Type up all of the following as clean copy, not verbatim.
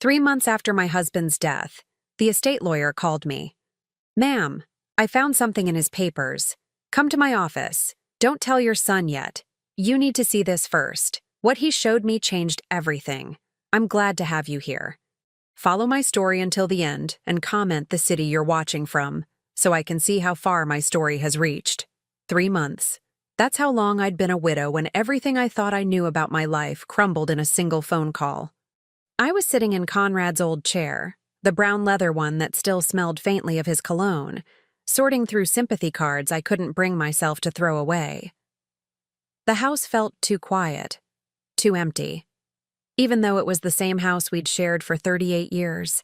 3 months after my husband's death, the estate lawyer called me. "Ma'am, I found something in his papers. Come to my office. Don't tell your son yet. You need to see this first. What he showed me changed everything. I'm glad to have you here. Follow my story until the end and comment the city you're watching from, so I can see how far my story has reached." 3 months. That's how long I'd been a widow when everything I thought I knew about my life crumbled in a single phone call. I was sitting in Conrad's old chair, the brown leather one that still smelled faintly of his cologne, sorting through sympathy cards I couldn't bring myself to throw away. The house felt too quiet, too empty. Even though it was the same house we'd shared for 38 years,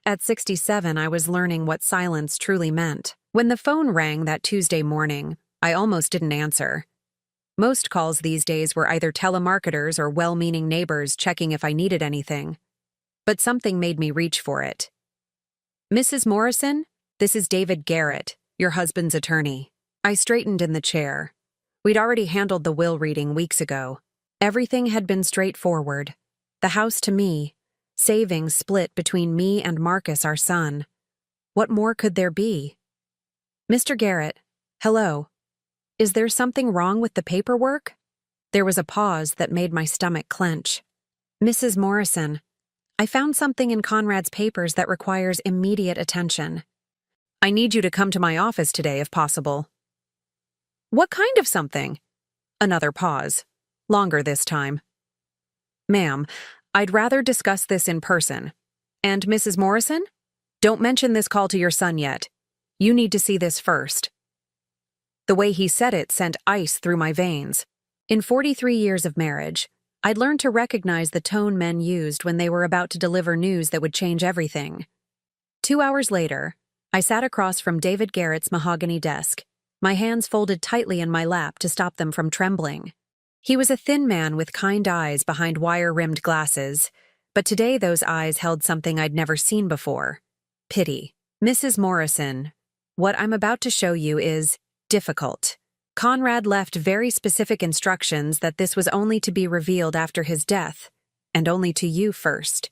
at 67 I was learning what silence truly meant. When the phone rang that Tuesday morning, I almost didn't answer. Most calls these days were either telemarketers or well-meaning neighbors checking if I needed anything. But something made me reach for it. "Mrs. Morrison, this is David Garrett, your husband's attorney." I straightened in the chair. We'd already handled the will reading weeks ago. Everything had been straightforward. The house to me, savings split between me and Marcus, our son. What more could there be? "Mr. Garrett, hello. Is there something wrong with the paperwork?" There was a pause that made my stomach clench. "Mrs. Morrison, I found something in Conrad's papers that requires immediate attention. I need you to come to my office today if possible." "What kind of something?" Another pause. Longer this time. "Ma'am, I'd rather discuss this in person. And Mrs. Morrison, don't mention this call to your son yet. You need to see this first." The way he said it sent ice through my veins. In 43 years of marriage, I'd learned to recognize the tone men used when they were about to deliver news that would change everything. 2 hours later, I sat across from David Garrett's mahogany desk, my hands folded tightly in my lap to stop them from trembling. He was a thin man with kind eyes behind wire-rimmed glasses, but today those eyes held something I'd never seen before: pity. "Mrs. Morrison, what I'm about to show you is difficult. Conrad left very specific instructions that this was only to be revealed after his death, and only to you first."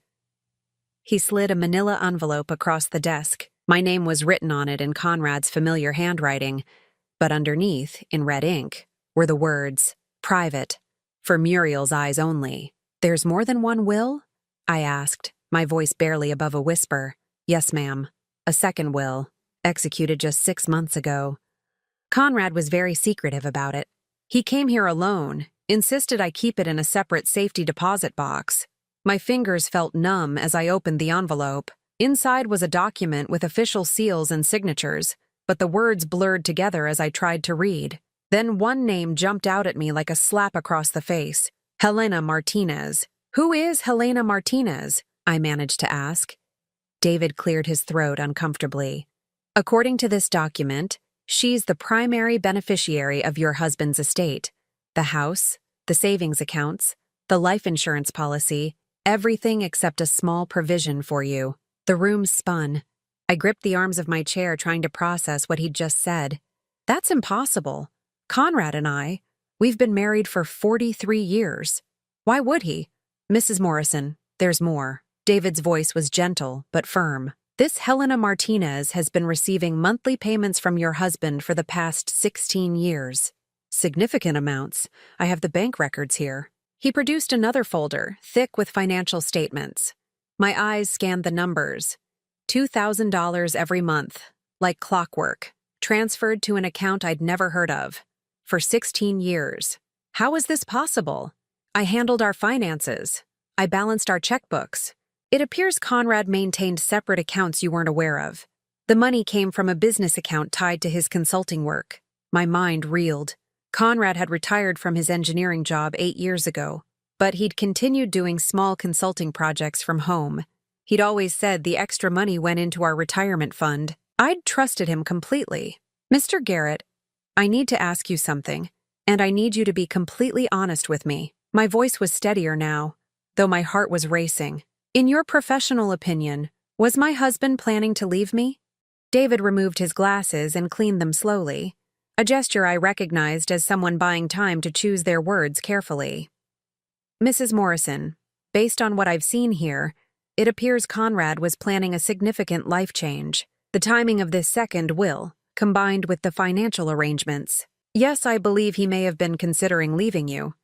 He slid a manila envelope across the desk. My name was written on it in Conrad's familiar handwriting, but underneath, in red ink, were the words, "Private, for Muriel's eyes only." "There's more than one will?" I asked, my voice barely above a whisper. "Yes, ma'am. A second will, executed just 6 months ago. Conrad was very secretive about it. He came here alone, insisted I keep it in a separate safety deposit box. My fingers felt numb as I opened the envelope. Inside was a document with official seals and signatures, but the words blurred together as I tried to read. Then one name jumped out at me like a slap across the face: Helena Martinez. "Who is Helena Martinez?" I managed to ask. David cleared his throat uncomfortably. "According to this document, she's the primary beneficiary of your husband's estate. The house, the savings accounts, the life insurance policy, everything except a small provision for you." The room spun. I gripped the arms of my chair trying to process what he'd just said. That's impossible. Conrad and we've been married for 43 years. Why would he? "Mrs. Morrison, there's more." David's voice was gentle but firm. "This Helena Martinez has been receiving monthly payments from your husband for the past 16 years. Significant amounts. I have the bank records here." He produced another folder, thick with financial statements. My eyes scanned the numbers. $2,000 every month, like clockwork, transferred to an account I'd never heard of. For 16 years. How was this possible? I handled our finances. I balanced our checkbooks. It appears Conrad maintained separate accounts you weren't aware of. The money came from a business account tied to his consulting work. My mind reeled. Conrad had retired from his engineering job 8 years ago, but he'd continued doing small consulting projects from home. He'd always said the extra money went into our retirement fund. I'd trusted him completely. "Mr. Garrett, I need to ask you something, and I need you to be completely honest with me." My voice was steadier now, though my heart was racing. "In your professional opinion, was my husband planning to leave me?" David removed his glasses and cleaned them slowly, a gesture I recognized as someone buying time to choose their words carefully. "Mrs. Morrison, based on what I've seen here, It appears Conrad was planning a significant life change. The timing of this second will, combined with the financial arrangements. Yes, I believe he may have been considering leaving you.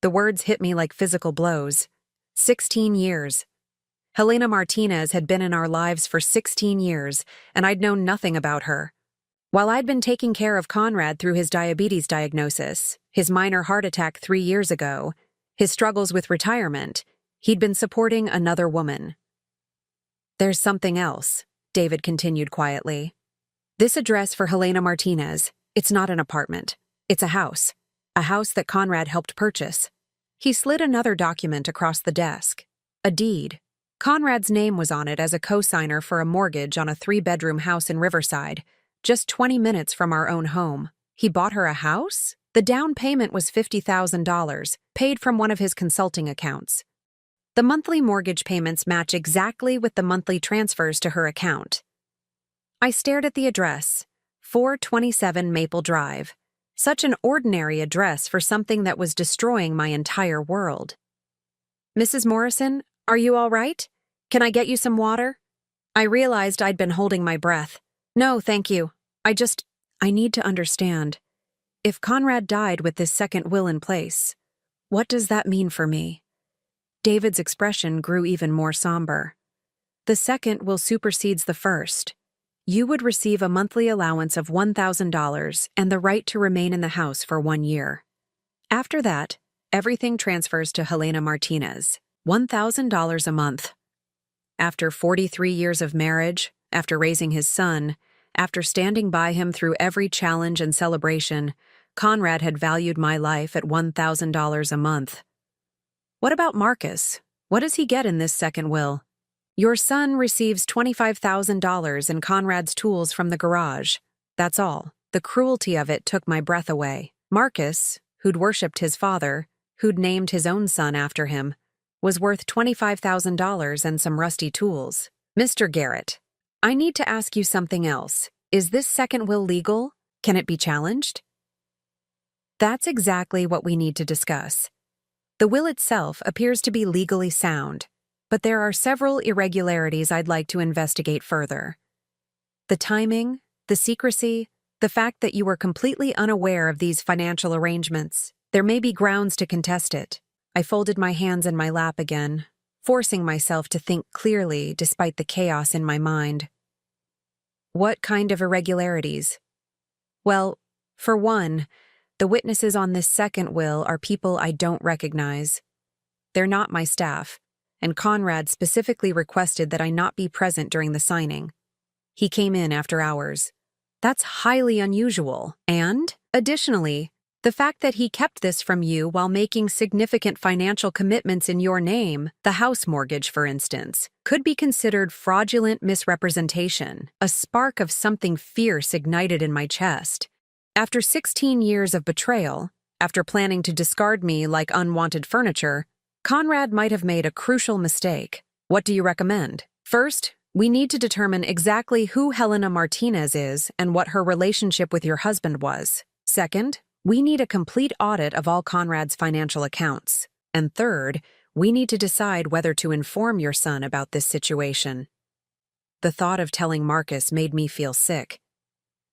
The words hit me like physical blows. 16 years. Helena Martinez had been in our lives for 16 years, and I'd known nothing about her. While I'd been taking care of Conrad through his diabetes diagnosis, his minor heart attack 3 years ago, his struggles with retirement, he'd been supporting another woman. There's something else, David continued quietly. This address for Helena Martinez, it's not an apartment. It's a house that Conrad helped purchase. He slid another document across the desk. A deed. Conrad's name was on it as a co-signer for a mortgage on a 3-bedroom house in Riverside, just 20 minutes from our own home. He bought her a house? The down payment was $50,000, paid from one of his consulting accounts. The monthly mortgage payments match exactly with the monthly transfers to her account. I stared at the address, 427 Maple Drive. Such an ordinary address for something that was destroying my entire world. Mrs. Morrison, are you all right? Can I get you some water? I realized I'd been holding my breath. No, thank you. I need to understand. If Conrad died with this second will in place, what does that mean for me? David's expression grew even more somber. The second will supersedes the first. You would receive a monthly allowance of $1,000 and the right to remain in the house for 1 year. After that, everything transfers to Helena Martinez, $1,000 a month. After 43 years of marriage, after raising his son, after standing by him through every challenge and celebration, Conrad had valued my life at $1,000 a month. What about Marcus? What does he get in this second will? Your son receives $25,000 in Conrad's tools from the garage. That's all. The cruelty of it took my breath away. Marcus, who'd worshipped his father, who'd named his own son after him, was worth $25,000 and some rusty tools. Mr. Garrett, I need to ask you something else. Is this second will legal? Can it be challenged? That's exactly what we need to discuss. The will itself appears to be legally sound, but there are several irregularities I'd like to investigate further. The timing, the secrecy, the fact that you were completely unaware of these financial arrangements. There may be grounds to contest it. I folded my hands in my lap again, forcing myself to think clearly despite the chaos in my mind. What kind of irregularities? Well, for one, the witnesses on this second will are people I don't recognize. They're not my staff, and Conrad specifically requested that I not be present during the signing. He came in after hours. That's highly unusual. And, additionally, the fact that he kept this from you while making significant financial commitments in your name, the house mortgage, for instance, could be considered fraudulent misrepresentation. A spark of something fierce ignited in my chest. After 16 years of betrayal, after planning to discard me like unwanted furniture, Conrad might have made a crucial mistake. What do you recommend? First, we need to determine exactly who Helena Martinez is and what her relationship with your husband was. Second, we need a complete audit of all Conrad's financial accounts. And third, we need to decide whether to inform your son about this situation. The thought of telling Marcus made me feel sick.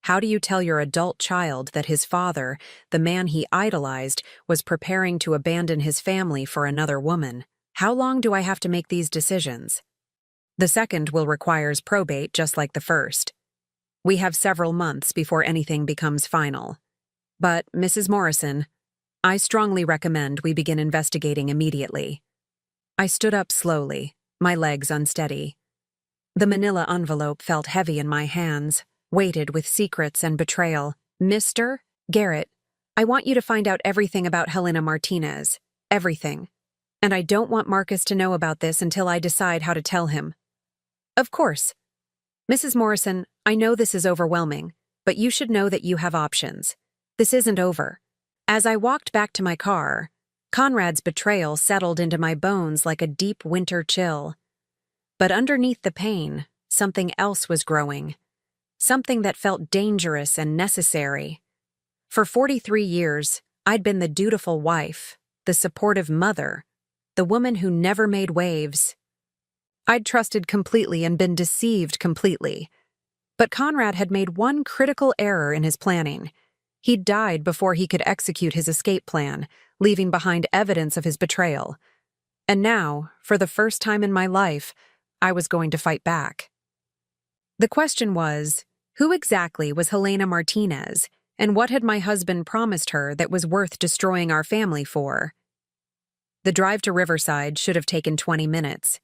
How do you tell your adult child that his father, the man he idolized, was preparing to abandon his family for another woman? How long do I have to make these decisions? The second will requires probate just like the first. We have several months before anything becomes final. But, Mrs. Morrison, I strongly recommend we begin investigating immediately. I stood up slowly, my legs unsteady. The manila envelope felt heavy in my hands, weighted with secrets and betrayal. Mr. Garrett, I want you to find out everything about Helena Martinez. Everything. And I don't want Marcus to know about this until I decide how to tell him. Of course. Mrs. Morrison, I know this is overwhelming, but you should know that you have options. This isn't over. As I walked back to my car, Conrad's betrayal settled into my bones like a deep winter chill. But underneath the pain, something else was growing. Something that felt dangerous and necessary. For 43 years, I'd been the dutiful wife, the supportive mother, the woman who never made waves. I'd trusted completely and been deceived completely. But Conrad had made one critical error in his planning. He'd died before he could execute his escape plan, leaving behind evidence of his betrayal. And now, for the first time in my life, I was going to fight back. The question was, who exactly was Helena Martinez, and what had my husband promised her that was worth destroying our family for? The drive to Riverside should have taken 20 minutes.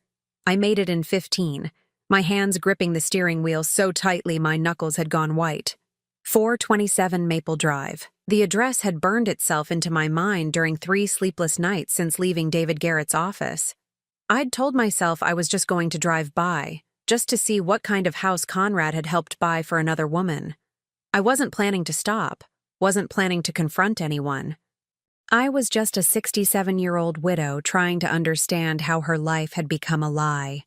I made it in 15, my hands gripping the steering wheel so tightly my knuckles had gone white. 427 Maple Drive. The address had burned itself into my mind during 3 sleepless nights since leaving David Garrett's office. I'd told myself I was just going to drive by, just to see what kind of house Conrad had helped buy for another woman. I wasn't planning to stop, wasn't planning to confront anyone. I was just a 67-year-old widow trying to understand how her life had become a lie.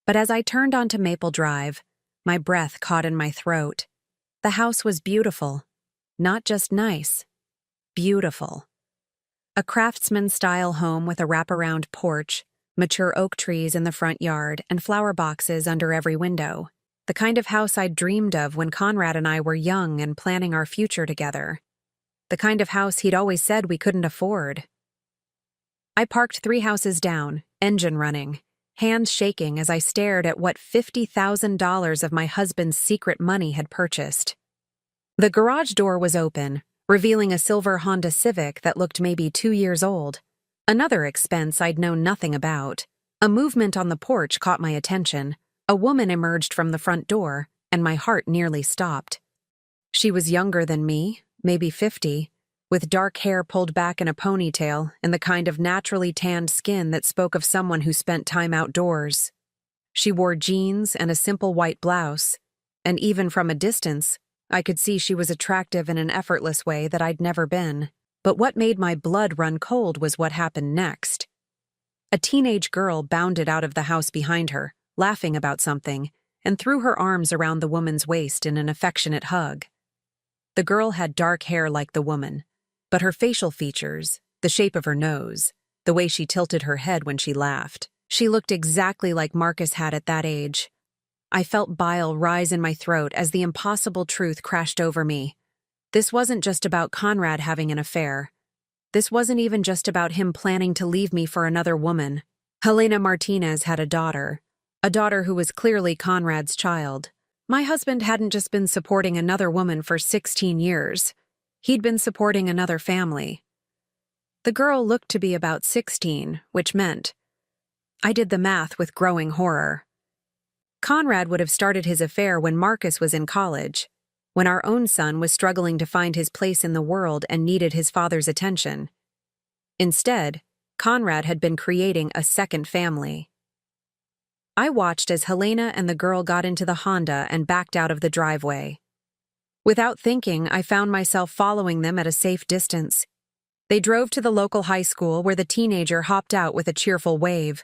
But as I turned onto Maple Drive, my breath caught in my throat. The house was beautiful. Not just nice. Beautiful. A craftsman-style home with a wraparound porch, mature oak trees in the front yard, and flower boxes under every window. The kind of house I'd dreamed of when Conrad and I were young and planning our future together. The kind of house he'd always said we couldn't afford. I parked 3 houses down, engine running, hands shaking as I stared at what $50,000 of my husband's secret money had purchased. The garage door was open, revealing a silver Honda Civic that looked maybe 2 years old. Another expense I'd known nothing about. A movement on the porch caught my attention. A woman emerged from the front door, and my heart nearly stopped. She was younger than me, maybe 50, with dark hair pulled back in a ponytail and the kind of naturally tanned skin that spoke of someone who spent time outdoors. She wore jeans and a simple white blouse, and even from a distance, I could see she was attractive in an effortless way that I'd never been. But what made my blood run cold was what happened next. A teenage girl bounded out of the house behind her, laughing about something, and threw her arms around the woman's waist in an affectionate hug. The girl had dark hair like the woman, but her facial features, the shape of her nose, the way she tilted her head when she laughed, she looked exactly like Marcus had at that age. I felt bile rise in my throat as the impossible truth crashed over me. This wasn't just about Conrad having an affair. This wasn't even just about him planning to leave me for another woman. Helena Martinez had a daughter who was clearly Conrad's child. My husband hadn't just been supporting another woman for 16 years. He'd been supporting another family. The girl looked to be about 16, which meant I did the math with growing horror. Conrad would have started his affair when Marcus was in college, when our own son was struggling to find his place in the world and needed his father's attention. Instead, Conrad had been creating a second family. I watched as Helena and the girl got into the Honda and backed out of the driveway. Without thinking, I found myself following them at a safe distance. They drove to the local high school where the teenager hopped out with a cheerful wave.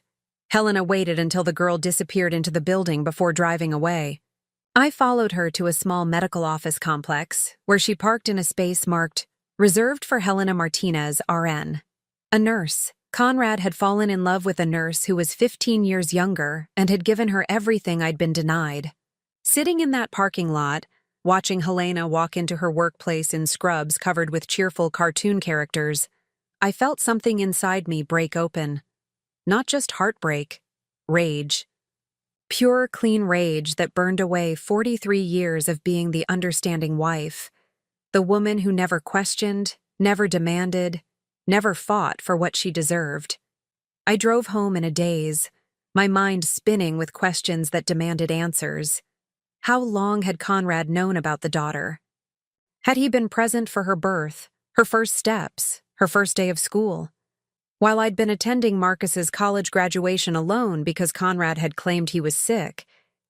Helena waited until the girl disappeared into the building before driving away. I followed her to a small medical office complex, where she parked in a space marked, "Reserved for Helena Martinez, RN." A nurse. Conrad had fallen in love with a nurse who was 15 years younger and had given her everything I'd been denied. Sitting in that parking lot, watching Helena walk into her workplace in scrubs covered with cheerful cartoon characters, I felt something inside me break open. Not just heartbreak, rage. Pure, clean rage that burned away 43 years of being the understanding wife, the woman who never questioned, never demanded, never fought for what she deserved. I drove home in a daze, my mind spinning with questions that demanded answers. How long had Conrad known about the daughter? Had he been present for her birth, her first steps, her first day of school? While I'd been attending Marcus's college graduation alone because Conrad had claimed he was sick,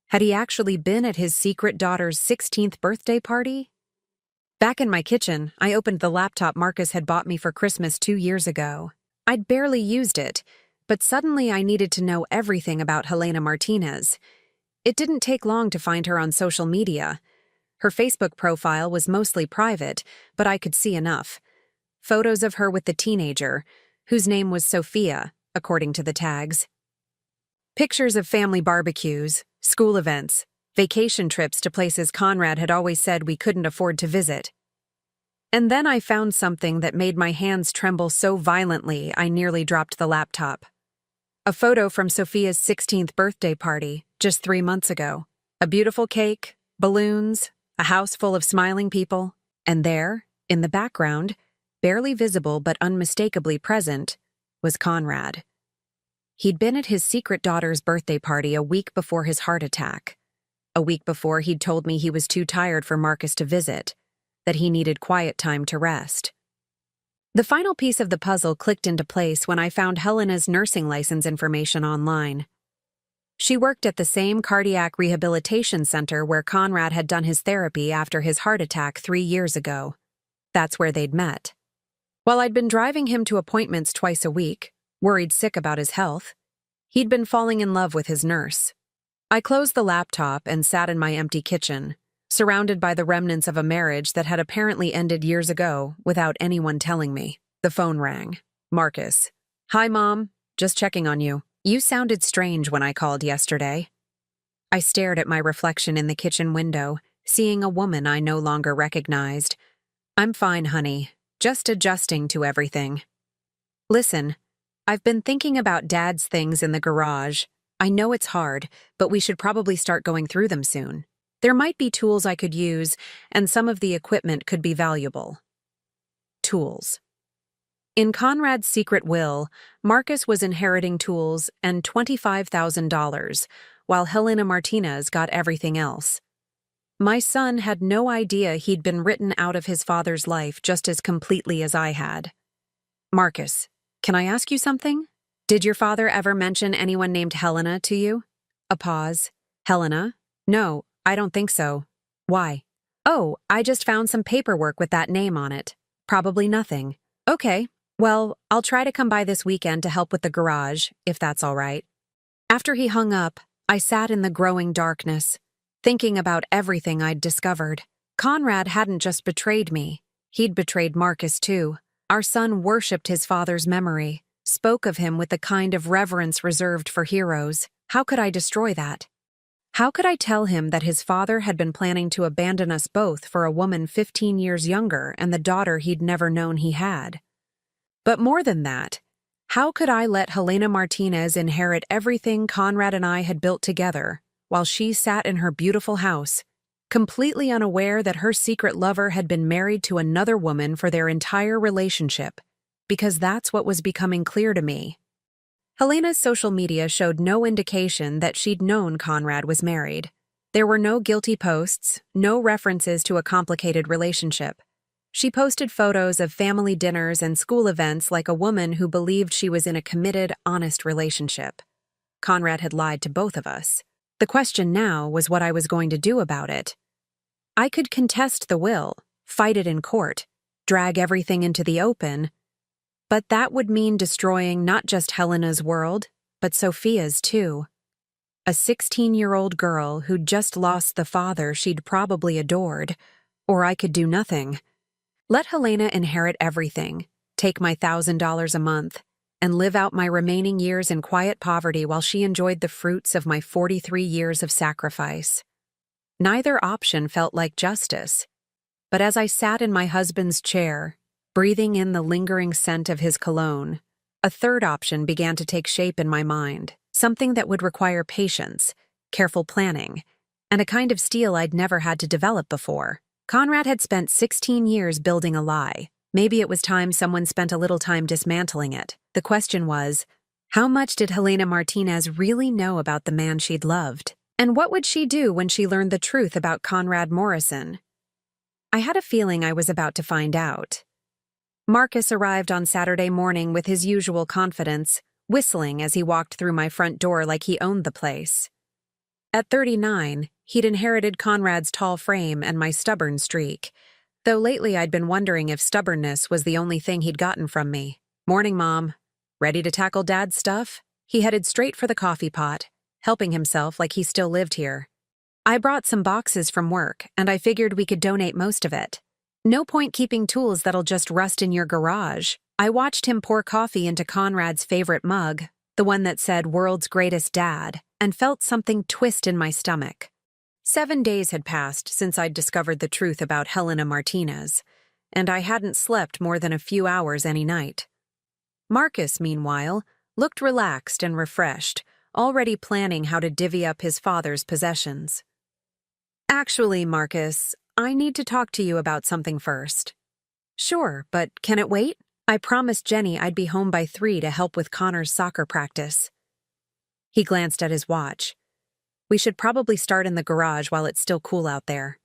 had he actually been at his secret daughter's 16th birthday party? Back in my kitchen, I opened the laptop Marcus had bought me for Christmas 2 years ago. I'd barely used it, but suddenly I needed to know everything about Helena Martinez. It didn't take long to find her on social media. Her Facebook profile was mostly private, but I could see enough. Photos of her with the teenager, whose name was Sophia, according to the tags. Pictures of family barbecues, school events, vacation trips to places Conrad had always said we couldn't afford to visit. And then I found something that made my hands tremble so violently I nearly dropped the laptop. A photo from Sophia's 16th birthday party, just 3 months ago. A beautiful cake, balloons, a house full of smiling people, and there, in the background, barely visible but unmistakably present, was Conrad. He'd been at his secret daughter's birthday party a week before his heart attack. A week before, he'd told me he was too tired for Marcus to visit, that he needed quiet time to rest. The final piece of the puzzle clicked into place when I found Helena's nursing license information online. She worked at the same cardiac rehabilitation center where Conrad had done his therapy after his heart attack 3 years ago. That's where they'd met. While I'd been driving him to appointments twice a week, worried sick about his health, he'd been falling in love with his nurse. I closed the laptop and sat in my empty kitchen, surrounded by the remnants of a marriage that had apparently ended years ago without anyone telling me. The phone rang. Marcus. "Hi, Mom. Just checking on you. You sounded strange when I called yesterday." I stared at my reflection in the kitchen window, seeing a woman I no longer recognized. "I'm fine, honey. Just adjusting to everything." "Listen, I've been thinking about Dad's things in the garage. I know it's hard, but we should probably start going through them soon. There might be tools I could use, and some of the equipment could be valuable." Tools. In Conrad's secret will, Marcus was inheriting tools and $25,000, while Helena Martinez got everything else. My son had no idea he'd been written out of his father's life just as completely as I had. "Marcus, can I ask you something? Did your father ever mention anyone named Helena to you?" A pause. "Helena? No, I don't think so. Why?" "Oh, I just found some paperwork with that name on it. Probably nothing." "Okay, well, I'll try to come by this weekend to help with the garage, if that's all right." After he hung up, I sat in the growing darkness, thinking about everything I'd discovered. Conrad hadn't just betrayed me. He'd betrayed Marcus, too. Our son worshipped his father's memory, spoke of him with the kind of reverence reserved for heroes. How could I destroy that? How could I tell him that his father had been planning to abandon us both for a woman 15 years younger and the daughter he'd never known he had? But more than that, how could I let Helena Martinez inherit everything Conrad and I had built together, while she sat in her beautiful house, completely unaware that her secret lover had been married to another woman for their entire relationship, because that's what was becoming clear to me. Helena's social media showed no indication that she'd known Conrad was married. There were no guilty posts, no references to a complicated relationship. She posted photos of family dinners and school events like a woman who believed she was in a committed, honest relationship. Conrad had lied to both of us. The question now was what I was going to do about it. I could contest the will, fight it in court, drag everything into the open, but that would mean destroying not just Helena's world, but Sophia's too. A 16-year-old girl who'd just lost the father she'd probably adored, or I could do nothing. Let Helena inherit everything, take my $1,000 a month, and live out my remaining years in quiet poverty while she enjoyed the fruits of my 43 years of sacrifice. Neither option felt like justice, but as I sat in my husband's chair, breathing in the lingering scent of his cologne, a third option began to take shape in my mind, something that would require patience, careful planning, and a kind of steel I'd never had to develop before. Conrad had spent 16 years building a lie. Maybe it was time someone spent a little time dismantling it. The question was, how much did Helena Martinez really know about the man she'd loved? And what would she do when she learned the truth about Conrad Morrison? I had a feeling I was about to find out. Marcus arrived on Saturday morning with his usual confidence, whistling as he walked through my front door like he owned the place. At 39, he'd inherited Conrad's tall frame and my stubborn streak, though lately I'd been wondering if stubbornness was the only thing he'd gotten from me. "Morning, Mom. Ready to tackle Dad's stuff?" He headed straight for the coffee pot, helping himself like he still lived here. I brought some boxes from work, and I figured we could donate most of it. No point keeping tools that'll just rust in your garage. I watched him pour coffee into Conrad's favorite mug, the one that said "World's Greatest Dad," and felt something twist in my stomach. 7 days had passed since I'd discovered the truth about Helena Martinez, and I hadn't slept more than a few hours any night. Marcus, meanwhile, looked relaxed and refreshed, already planning how to divvy up his father's possessions. "Actually, Marcus, I need to talk to you about something first." "Sure, but can it wait? I promised Jenny I'd be home by 3 to help with Connor's soccer practice." He glanced at his watch. "We should probably start in the garage while it's still cool out there."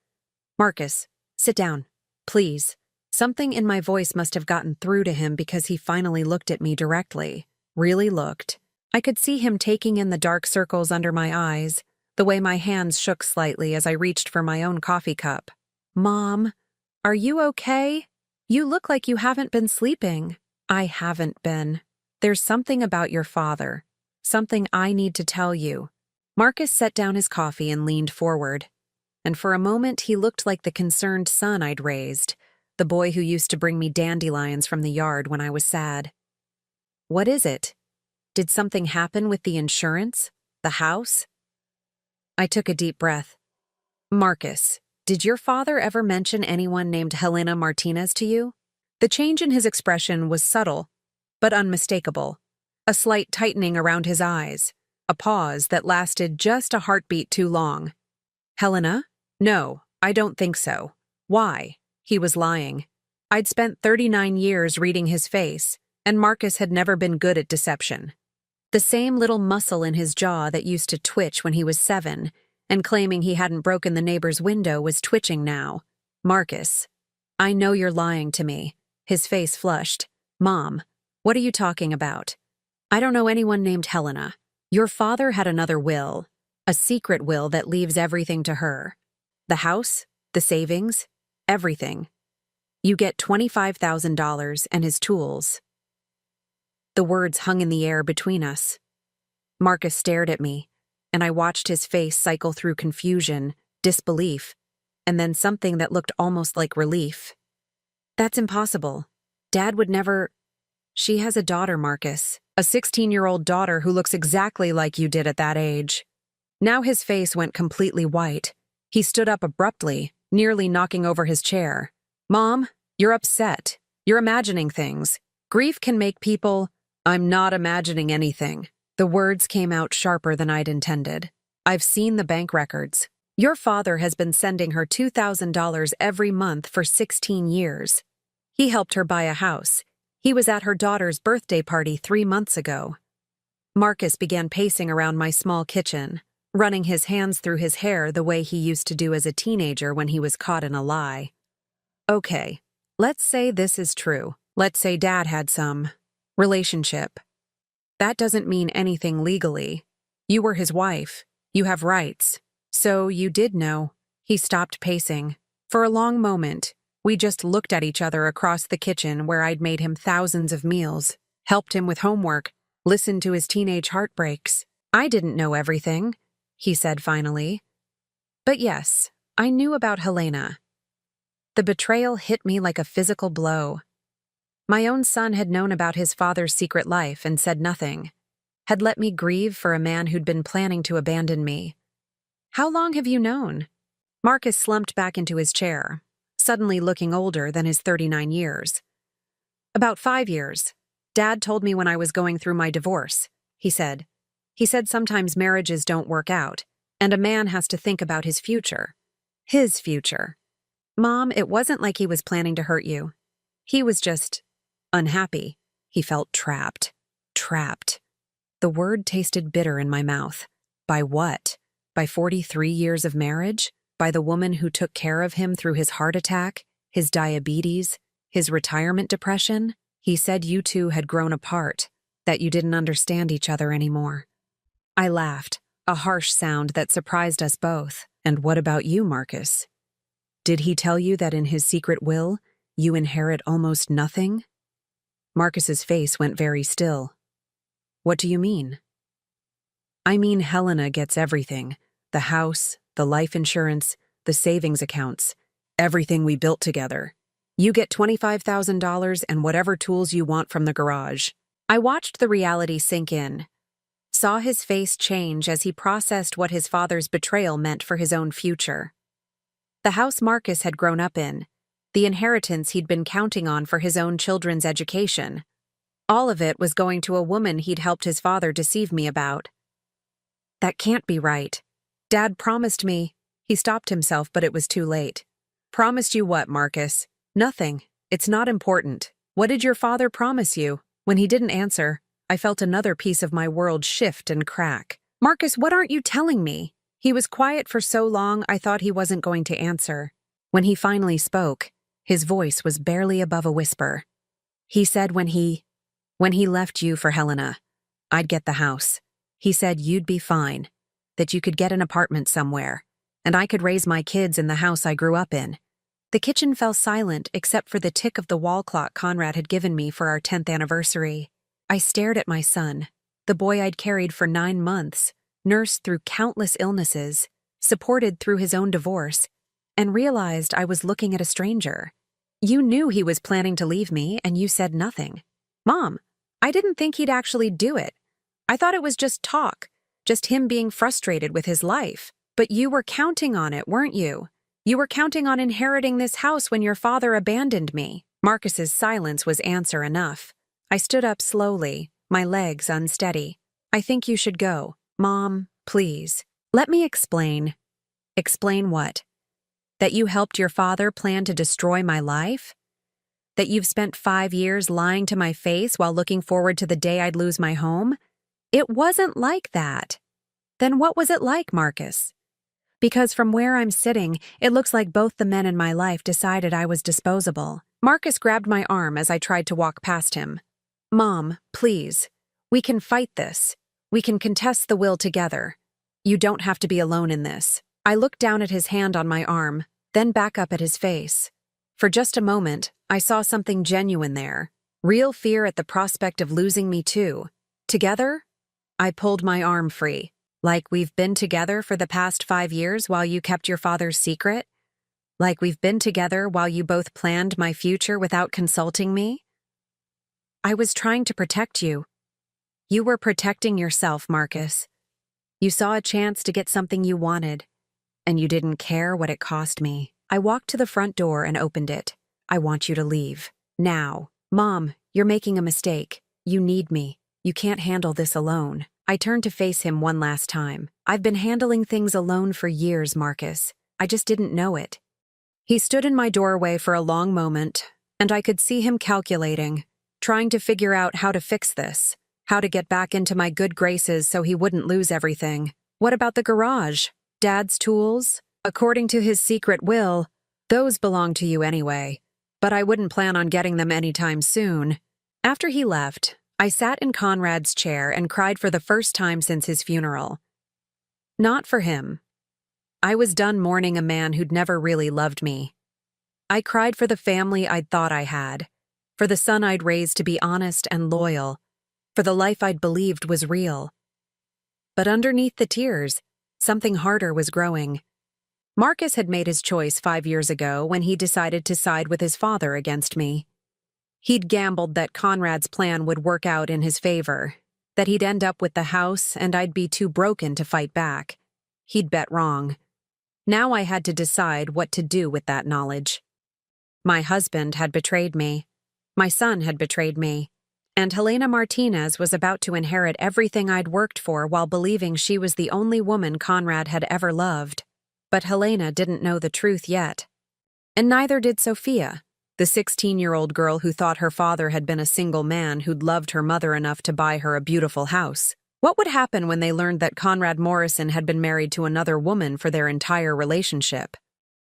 "Marcus, sit down, please." Something in my voice must have gotten through to him because he finally looked at me directly. Really looked. I could see him taking in the dark circles under my eyes, the way my hands shook slightly as I reached for my own coffee cup. "Mom, are you okay? You look like you haven't been sleeping." "I haven't been. There's something about your father. Something I need to tell you." Marcus set down his coffee and leaned forward. And for a moment he looked like the concerned son I'd raised, the boy who used to bring me dandelions from the yard when I was sad. "What is it? Did something happen with the insurance? The house?" I took a deep breath. "Marcus, did your father ever mention anyone named Helena Martinez to you?" The change in his expression was subtle, but unmistakable. A slight tightening around his eyes, a pause that lasted just a heartbeat too long. "Helena? No, I don't think so." "Why?" He was lying. I'd spent 39 years reading his face, and Marcus had never been good at deception. The same little muscle in his jaw that used to twitch when he was 7, and claiming he hadn't broken the neighbor's window was twitching now. "Marcus, I know you're lying to me." His face flushed. "Mom, what are you talking about?" "I don't know anyone named Helena. Your father had another will, a secret will that leaves everything to her. The house, the savings, everything. You get $25,000 and his tools." The words hung in the air between us. Marcus stared at me, and I watched his face cycle through confusion, disbelief, and then something that looked almost like relief. "That's impossible. Dad would never—" "She has a daughter, Marcus, a 16-year-old daughter who looks exactly like you did at that age." Now his face went completely white. He stood up abruptly, nearly knocking over his chair. "Mom, you're upset. You're imagining things. Grief can make people—" "I'm not imagining anything." The words came out sharper than I'd intended. "I've seen the bank records. Your father has been sending her $2,000 every month for 16 years. He helped her buy a house. He was at her daughter's birthday party 3 months ago." Marcus began pacing around my small kitchen, running his hands through his hair the way he used to do as a teenager when he was caught in a lie. "Okay, let's say this is true. Let's say Dad had some relationship. That doesn't mean anything legally. You were his wife. You have rights. So you did know." He stopped pacing. For a long moment, we just looked at each other across the kitchen where I'd made him thousands of meals, helped him with homework, listened to his teenage heartbreaks. "I didn't know everything," he said finally. "But yes, I knew about Helena." The betrayal hit me like a physical blow. My own son had known about his father's secret life and said nothing, had let me grieve for a man who'd been planning to abandon me. "How long have you known?" Marcus slumped back into his chair, suddenly looking older than his 39 years. "About 5 years. Dad told me when I was going through my divorce," he said. "He said sometimes marriages don't work out, and a man has to think about his future." His future. "Mom, it wasn't like he was planning to hurt you. He was just unhappy." He felt trapped. Trapped. The word tasted bitter in my mouth. By what? By 43 years of marriage? By the woman who took care of him through his heart attack, his diabetes, his retirement depression? He said you two had grown apart, that you didn't understand each other anymore. I laughed, a harsh sound that surprised us both. "And what about you, Marcus? Did he tell you that in his secret will, you inherit almost nothing?" Marcus's face went very still. "What do you mean?" "I mean Helena gets everything. The house, the life insurance, the savings accounts, everything we built together. You get $25,000 and whatever tools you want from the garage." I watched the reality sink in, saw his face change as he processed what his father's betrayal meant for his own future. The house Marcus had grown up in, the inheritance he'd been counting on for his own children's education, all of it was going to a woman he'd helped his father deceive me about. That can't be right. Dad promised me. He stopped himself, but it was too late. Promised you what, Marcus? Nothing. It's not important. What did your father promise you? When he didn't answer, I felt another piece of my world shift and crack. Marcus, what aren't you telling me? He was quiet for so long I thought he wasn't going to answer. When he finally spoke, his voice was barely above a whisper. He said when he left you for Helena, I'd get the house. He said you'd be fine, that you could get an apartment somewhere, and I could raise my kids in the house I grew up in. The kitchen fell silent except for the tick of the wall clock Conrad had given me for our 10th anniversary. I stared at my son, the boy I'd carried for 9 months, nursed through countless illnesses, supported through his own divorce, and realized I was looking at a stranger. You knew he was planning to leave me, and you said nothing. Mom, I didn't think he'd actually do it. I thought it was just talk, just him being frustrated with his life. But you were counting on it, weren't you? You were counting on inheriting this house when your father abandoned me. Marcus's silence was answer enough. I stood up slowly, my legs unsteady. I think you should go. Mom, please. Let me explain. Explain what? That you helped your father plan to destroy my life? That you've spent 5 years lying to my face while looking forward to the day I'd lose my home? It wasn't like that. Then what was it like, Marcus? Because from where I'm sitting, it looks like both the men in my life decided I was disposable. Marcus grabbed my arm as I tried to walk past him. Mom, please. We can fight this. We can contest the will together. You don't have to be alone in this. I looked down at his hand on my arm, then back up at his face. For just a moment, I saw something genuine there. Real fear at the prospect of losing me too. Together? I pulled my arm free. Like we've been together for the past 5 years while you kept your father's secret? Like we've been together while you both planned my future without consulting me? I was trying to protect you. You were protecting yourself, Marcus. You saw a chance to get something you wanted, and you didn't care what it cost me. I walked to the front door and opened it. I want you to leave. Now. Mom, you're making a mistake. You need me. You can't handle this alone. I turned to face him one last time. I've been handling things alone for years, Marcus. I just didn't know it. He stood in my doorway for a long moment, and I could see him calculating, trying to figure out how to fix this, how to get back into my good graces so he wouldn't lose everything. What about the garage? Dad's tools? According to his secret will, those belong to you anyway, but I wouldn't plan on getting them anytime soon. After he left, I sat in Conrad's chair and cried for the first time since his funeral. Not for him. I was done mourning a man who'd never really loved me. I cried for the family I'd thought I had, for the son I'd raised to be honest and loyal, for the life I'd believed was real. But underneath the tears, something harder was growing. Marcus had made his choice 5 years ago when he decided to side with his father against me. He'd gambled that Conrad's plan would work out in his favor, that he'd end up with the house and I'd be too broken to fight back. He'd bet wrong. Now I had to decide what to do with that knowledge. My husband had betrayed me. My son had betrayed me. And Helena Martinez was about to inherit everything I'd worked for while believing she was the only woman Conrad had ever loved. But Helena didn't know the truth yet. And neither did Sophia, the 16-year-old girl who thought her father had been a single man who'd loved her mother enough to buy her a beautiful house. What would happen when they learned that Conrad Morrison had been married to another woman for their entire relationship?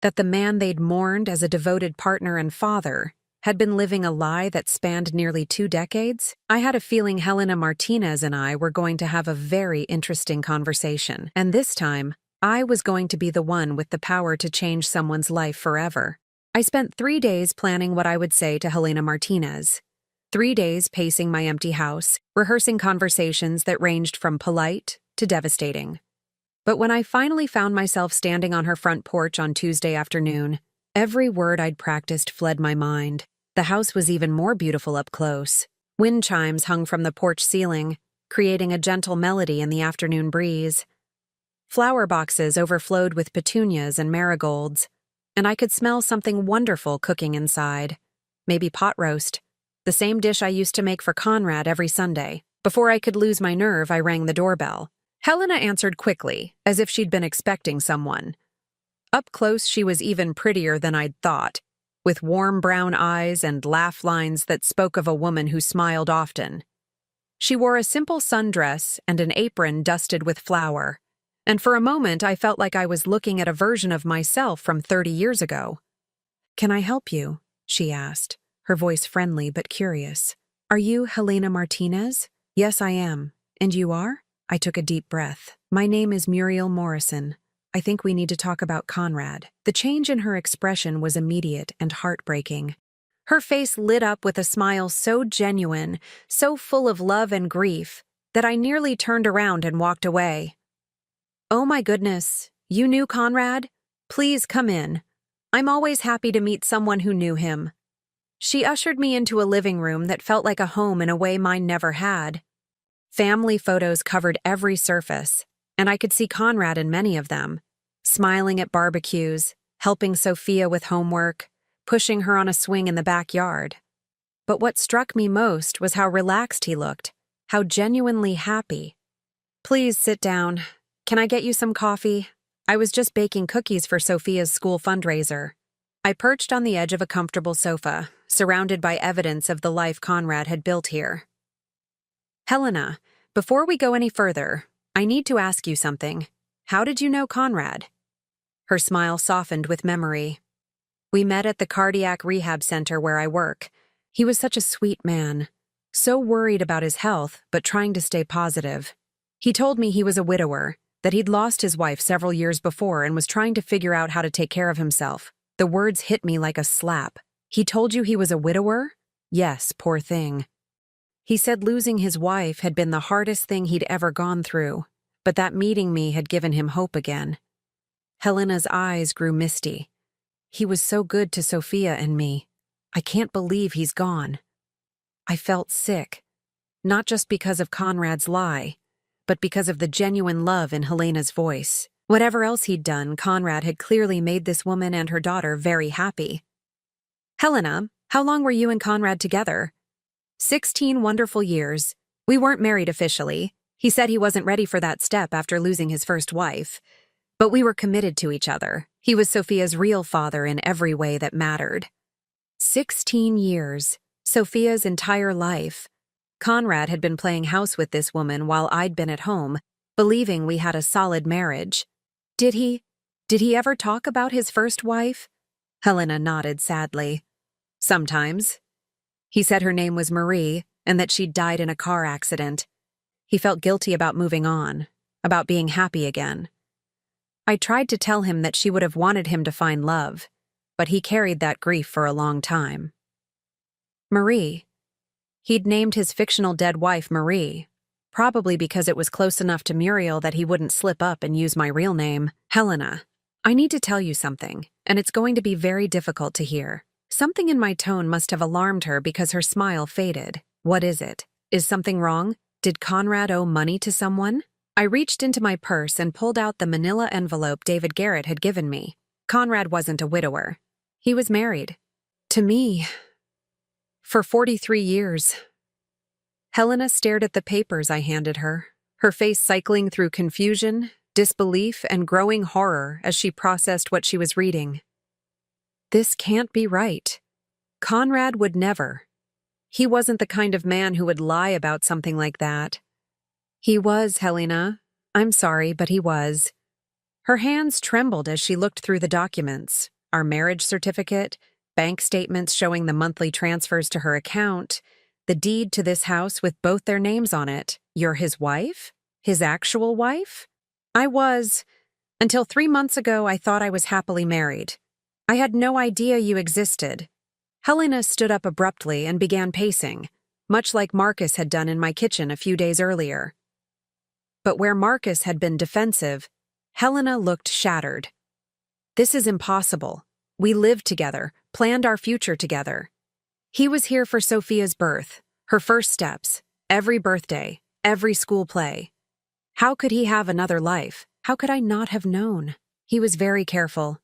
That the man they'd mourned as a devoted partner and father had been living a lie that spanned nearly 2 decades? I had a feeling Helena Martinez and I were going to have a very interesting conversation. And this time, I was going to be the one with the power to change someone's life forever. I spent 3 days planning what I would say to Helena Martinez. 3 days pacing my empty house, rehearsing conversations that ranged from polite to devastating. But when I finally found myself standing on her front porch on Tuesday afternoon, every word I'd practiced fled my mind. The house was even more beautiful up close. Wind chimes hung from the porch ceiling, creating a gentle melody in the afternoon breeze. Flower boxes overflowed with petunias and marigolds, and I could smell something wonderful cooking inside. Maybe pot roast, the same dish I used to make for Conrad every Sunday. Before I could lose my nerve, I rang the doorbell. Helena answered quickly, as if she'd been expecting someone. Up close, she was even prettier than I'd thought, with warm brown eyes and laugh lines that spoke of a woman who smiled often. She wore a simple sundress and an apron dusted with flour, and for a moment I felt like I was looking at a version of myself from 30 years ago. "Can I help you?" she asked, her voice friendly but curious. "Are you Helena Martinez?" "Yes, I am. And you are?" I took a deep breath. "My name is Muriel Morrison. I think we need to talk about Conrad." The change in her expression was immediate and heartbreaking. Her face lit up with a smile so genuine, so full of love and grief, that I nearly turned around and walked away. "Oh my goodness, you knew Conrad? Please come in. I'm always happy to meet someone who knew him." She ushered me into a living room that felt like a home in a way mine never had. Family photos covered every surface, and I could see Conrad in many of them, smiling at barbecues, helping Sophia with homework, pushing her on a swing in the backyard. But what struck me most was how relaxed he looked, how genuinely happy. "Please sit down. Can I get you some coffee? I was just baking cookies for Sophia's school fundraiser." I perched on the edge of a comfortable sofa, surrounded by evidence of the life Conrad had built here. "Helena, before we go any further, I need to ask you something. How did you know Conrad?" Her smile softened with memory. "We met at the cardiac rehab center where I work. He was such a sweet man, so worried about his health, but trying to stay positive. He told me he was a widower, that he'd lost his wife several years before and was trying to figure out how to take care of himself." The words hit me like a slap. "He told you he was a widower?" "Yes, poor thing. He said losing his wife had been the hardest thing he'd ever gone through, but that meeting me had given him hope again." Helena's eyes grew misty. "He was so good to Sophia and me. I can't believe he's gone." I felt sick, not just because of Conrad's lie, but because of the genuine love in Helena's voice. Whatever else he'd done, Conrad had clearly made this woman and her daughter very happy. "Helena, how long were you and Conrad together?" 16 wonderful years. We weren't married officially. He said he wasn't ready for that step after losing his first wife. But we were committed to each other. He was Sophia's real father in every way that mattered. 16 years. Sophia's entire life. Conrad had been playing house with this woman while I'd been at home, believing we had a solid marriage. Did he ever talk about his first wife?" Helena nodded sadly. "Sometimes. He said her name was Marie and that she'd died in a car accident. He felt guilty about moving on, about being happy again. I tried to tell him that she would have wanted him to find love, but he carried that grief for a long time." Marie. He'd named his fictional dead wife Marie, probably because it was close enough to Muriel that he wouldn't slip up and use my real name. "Helena, I need to tell you something, and it's going to be very difficult to hear." Something in my tone must have alarmed her because her smile faded. "What is it? Is something wrong? Did Conrad owe money to someone?" I reached into my purse and pulled out the manila envelope David Garrett had given me. Conrad wasn't a widower. He was married. To me. For 43 years. Helena stared at the papers I handed her, her face cycling through confusion, disbelief, and growing horror as she processed what she was reading. This can't be right. Conrad would never. He wasn't the kind of man who would lie about something like that. He was, Helena. I'm sorry, but he was. Her hands trembled as she looked through the documents, our marriage certificate, bank statements showing the monthly transfers to her account, the deed to this house with both their names on it. You're his wife? His actual wife? I was. Until 3 months ago, I thought I was happily married. I had no idea you existed. Helena stood up abruptly and began pacing, much like Marcus had done in my kitchen a few days earlier. But where Marcus had been defensive, Helena looked shattered. This is impossible. We lived together, planned our future together. He was here for Sophia's birth, her first steps, every birthday. every school play. How could he have another life? How could I not have known? He was very careful.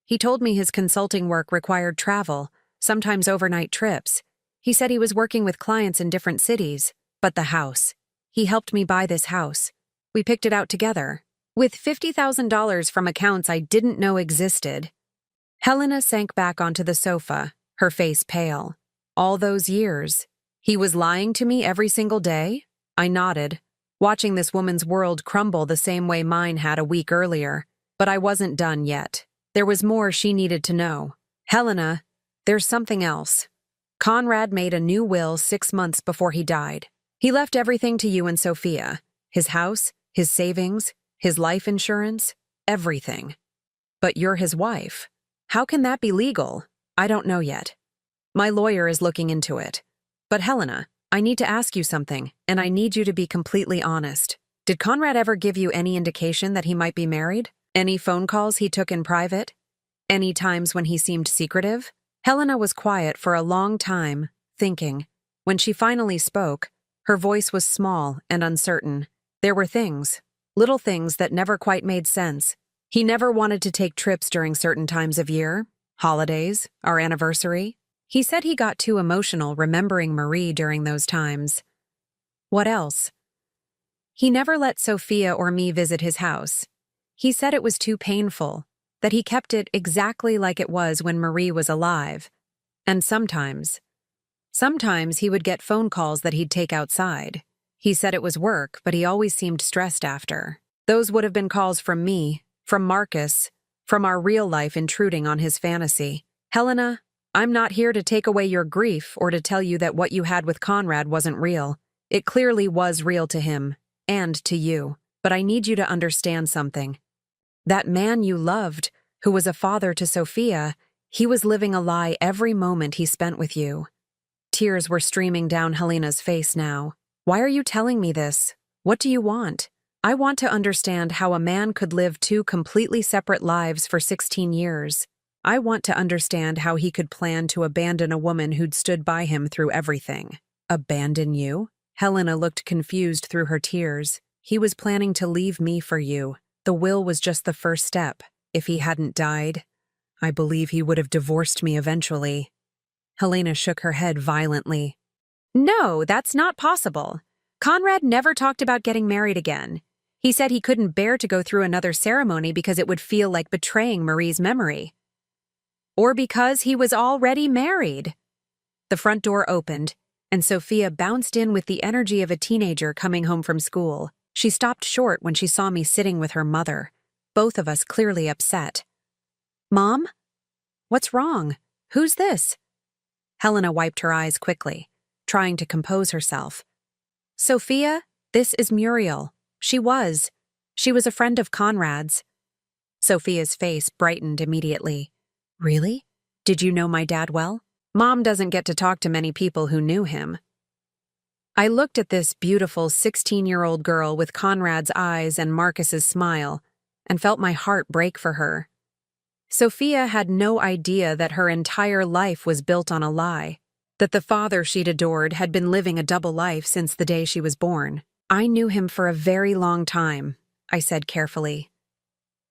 He told me his consulting work required travel, sometimes overnight trips. He said he was working with clients in different cities, but the house. He helped me buy this house. We picked it out together, with $50,000 from accounts I didn't know existed. Helena sank back onto the sofa, her face pale. All those years. He was lying to me every single day? I nodded, watching this woman's world crumble the same way mine had a week earlier. But I wasn't done yet. There was more she needed to know. Helena, there's something else. Conrad made a new will 6 months before he died. He left everything to you and Sophia. His house, his savings, his life insurance, everything. But you're his wife. How can that be legal? I don't know yet. My lawyer is looking into it. But Helena, I need to ask you something, and I need you to be completely honest. Did Conrad ever give you any indication that he might be married? Any phone calls he took in private? Any times when he seemed secretive? Helena was quiet for a long time, thinking. When she finally spoke, her voice was small and uncertain. There were things, little things that never quite made sense. He never wanted to take trips during certain times of year, holidays, our anniversary. He said he got too emotional remembering Marie during those times. What else? He never let Sophia or me visit his house. He said it was too painful, that he kept it exactly like it was when Marie was alive. And sometimes he would get phone calls that he'd take outside. He said it was work, but he always seemed stressed after. Those would have been calls from me, from Marcus, from our real life intruding on his fantasy. Helena, I'm not here to take away your grief or to tell you that what you had with Conrad wasn't real. It clearly was real to him, and to you. But I need you to understand something. That man you loved, who was a father to Sophia, he was living a lie every moment he spent with you. Tears were streaming down Helena's face now. Why are you telling me this? What do you want? I want to understand how a man could live 2 completely separate lives for 16 years. I want to understand how he could plan to abandon a woman who'd stood by him through everything. Abandon you? Helena looked confused through her tears. He was planning to leave me for you. The will was just the first step. If he hadn't died, I believe he would have divorced me eventually. Helena shook her head violently. No, that's not possible. Conrad never talked about getting married again. He said he couldn't bear to go through another ceremony because it would feel like betraying Marie's memory. Or because he was already married. The front door opened, and Sophia bounced in with the energy of a teenager coming home from school. She stopped short when she saw me sitting with her mother, both of us clearly upset. Mom? What's wrong? Who's this? Helena wiped her eyes quickly, trying to compose herself. Sophia, this is Muriel. She was a friend of Conrad's. Sophia's face brightened immediately. Really? Did you know my dad well? Mom doesn't get to talk to many people who knew him. I looked at this beautiful 16-year-old girl with Conrad's eyes and Marcus's smile, and felt my heart break for her. Sophia had no idea that her entire life was built on a lie, that the father she'd adored had been living a double life since the day she was born. I knew him for a very long time, I said carefully.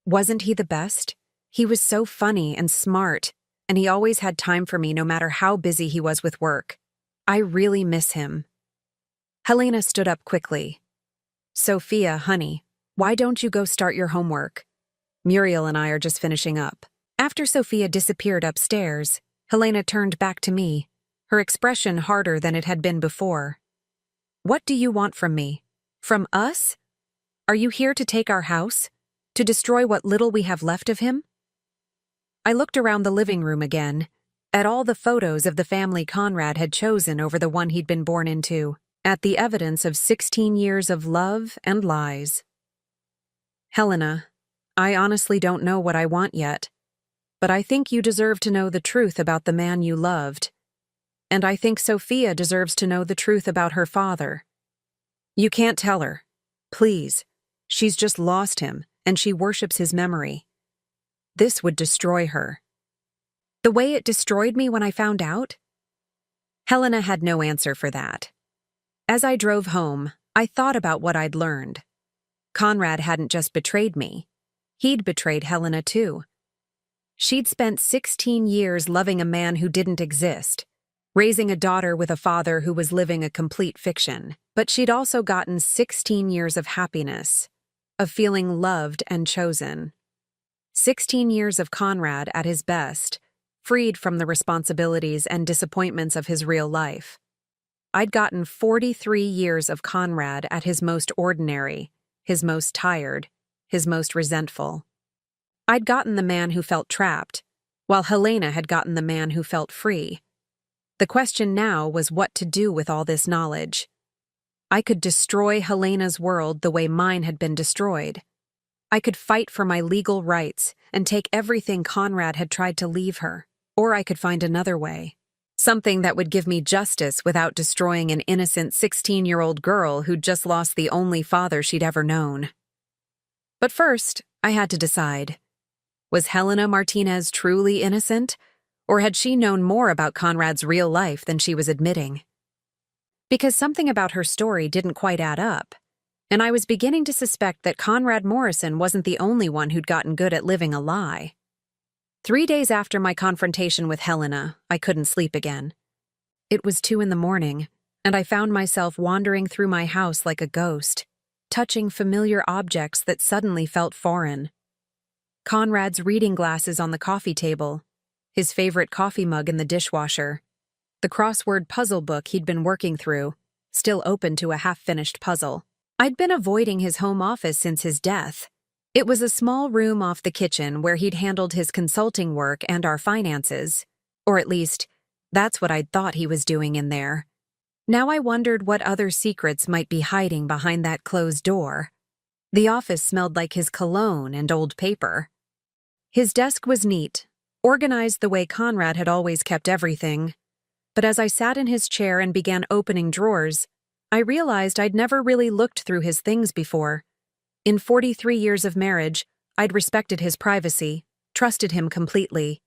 Wasn't he the best? He was so funny and smart, and he always had time for me no matter how busy he was with work. I really miss him. Helena stood up quickly. Sophia, honey, why don't you go start your homework? Muriel and I are just finishing up. After Sophia disappeared upstairs, Helena turned back to me, her expression harder than it had been before. What do you want from me? From us? Are you here to take our house? To destroy what little we have left of him? I looked around the living room again, at all the photos of the family Conrad had chosen over the one he'd been born into, at the evidence of 16 years of love and lies. Helena, I honestly don't know what I want yet, but I think you deserve to know the truth about the man you loved, and I think Sophia deserves to know the truth about her father. You can't tell her. Please. She's just lost him, and she worships his memory. This would destroy her. The way it destroyed me when I found out? Helena had no answer for that. As I drove home, I thought about what I'd learned. Conrad hadn't just betrayed me. He'd betrayed Helena too. She'd spent 16 years loving a man who didn't exist, raising a daughter with a father who was living a complete fiction. But she'd also gotten 16 years of happiness, of feeling loved and chosen. 16 years of Conrad at his best, freed from the responsibilities and disappointments of his real life. I'd gotten 43 years of Conrad at his most ordinary, his most tired, his most resentful. I'd gotten the man who felt trapped, while Helena had gotten the man who felt free. The question now was what to do with all this knowledge. I could destroy Helena's world the way mine had been destroyed. I could fight for my legal rights and take everything Conrad had tried to leave her, or I could find another way. Something that would give me justice without destroying an innocent 16-year-old girl who'd just lost the only father she'd ever known. But first, I had to decide. Was Helena Martinez truly innocent, or had she known more about Conrad's real life than she was admitting? Because something about her story didn't quite add up, and I was beginning to suspect that Conrad Morrison wasn't the only one who'd gotten good at living a lie. 3 days after my confrontation with Helena, I couldn't sleep again. It was 2 a.m, and I found myself wandering through my house like a ghost, touching familiar objects that suddenly felt foreign. Conrad's reading glasses on the coffee table, his favorite coffee mug in the dishwasher, the crossword puzzle book he'd been working through, still open to a half-finished puzzle. I'd been avoiding his home office since his death. It was a small room off the kitchen where he'd handled his consulting work and our finances. Or at least, that's what I'd thought he was doing in there. Now I wondered what other secrets might be hiding behind that closed door. The office smelled like his cologne and old paper. His desk was neat, organized the way Conrad had always kept everything. But as I sat in his chair and began opening drawers, I realized I'd never really looked through his things before. In 43 years of marriage, I'd respected his privacy, trusted him completely.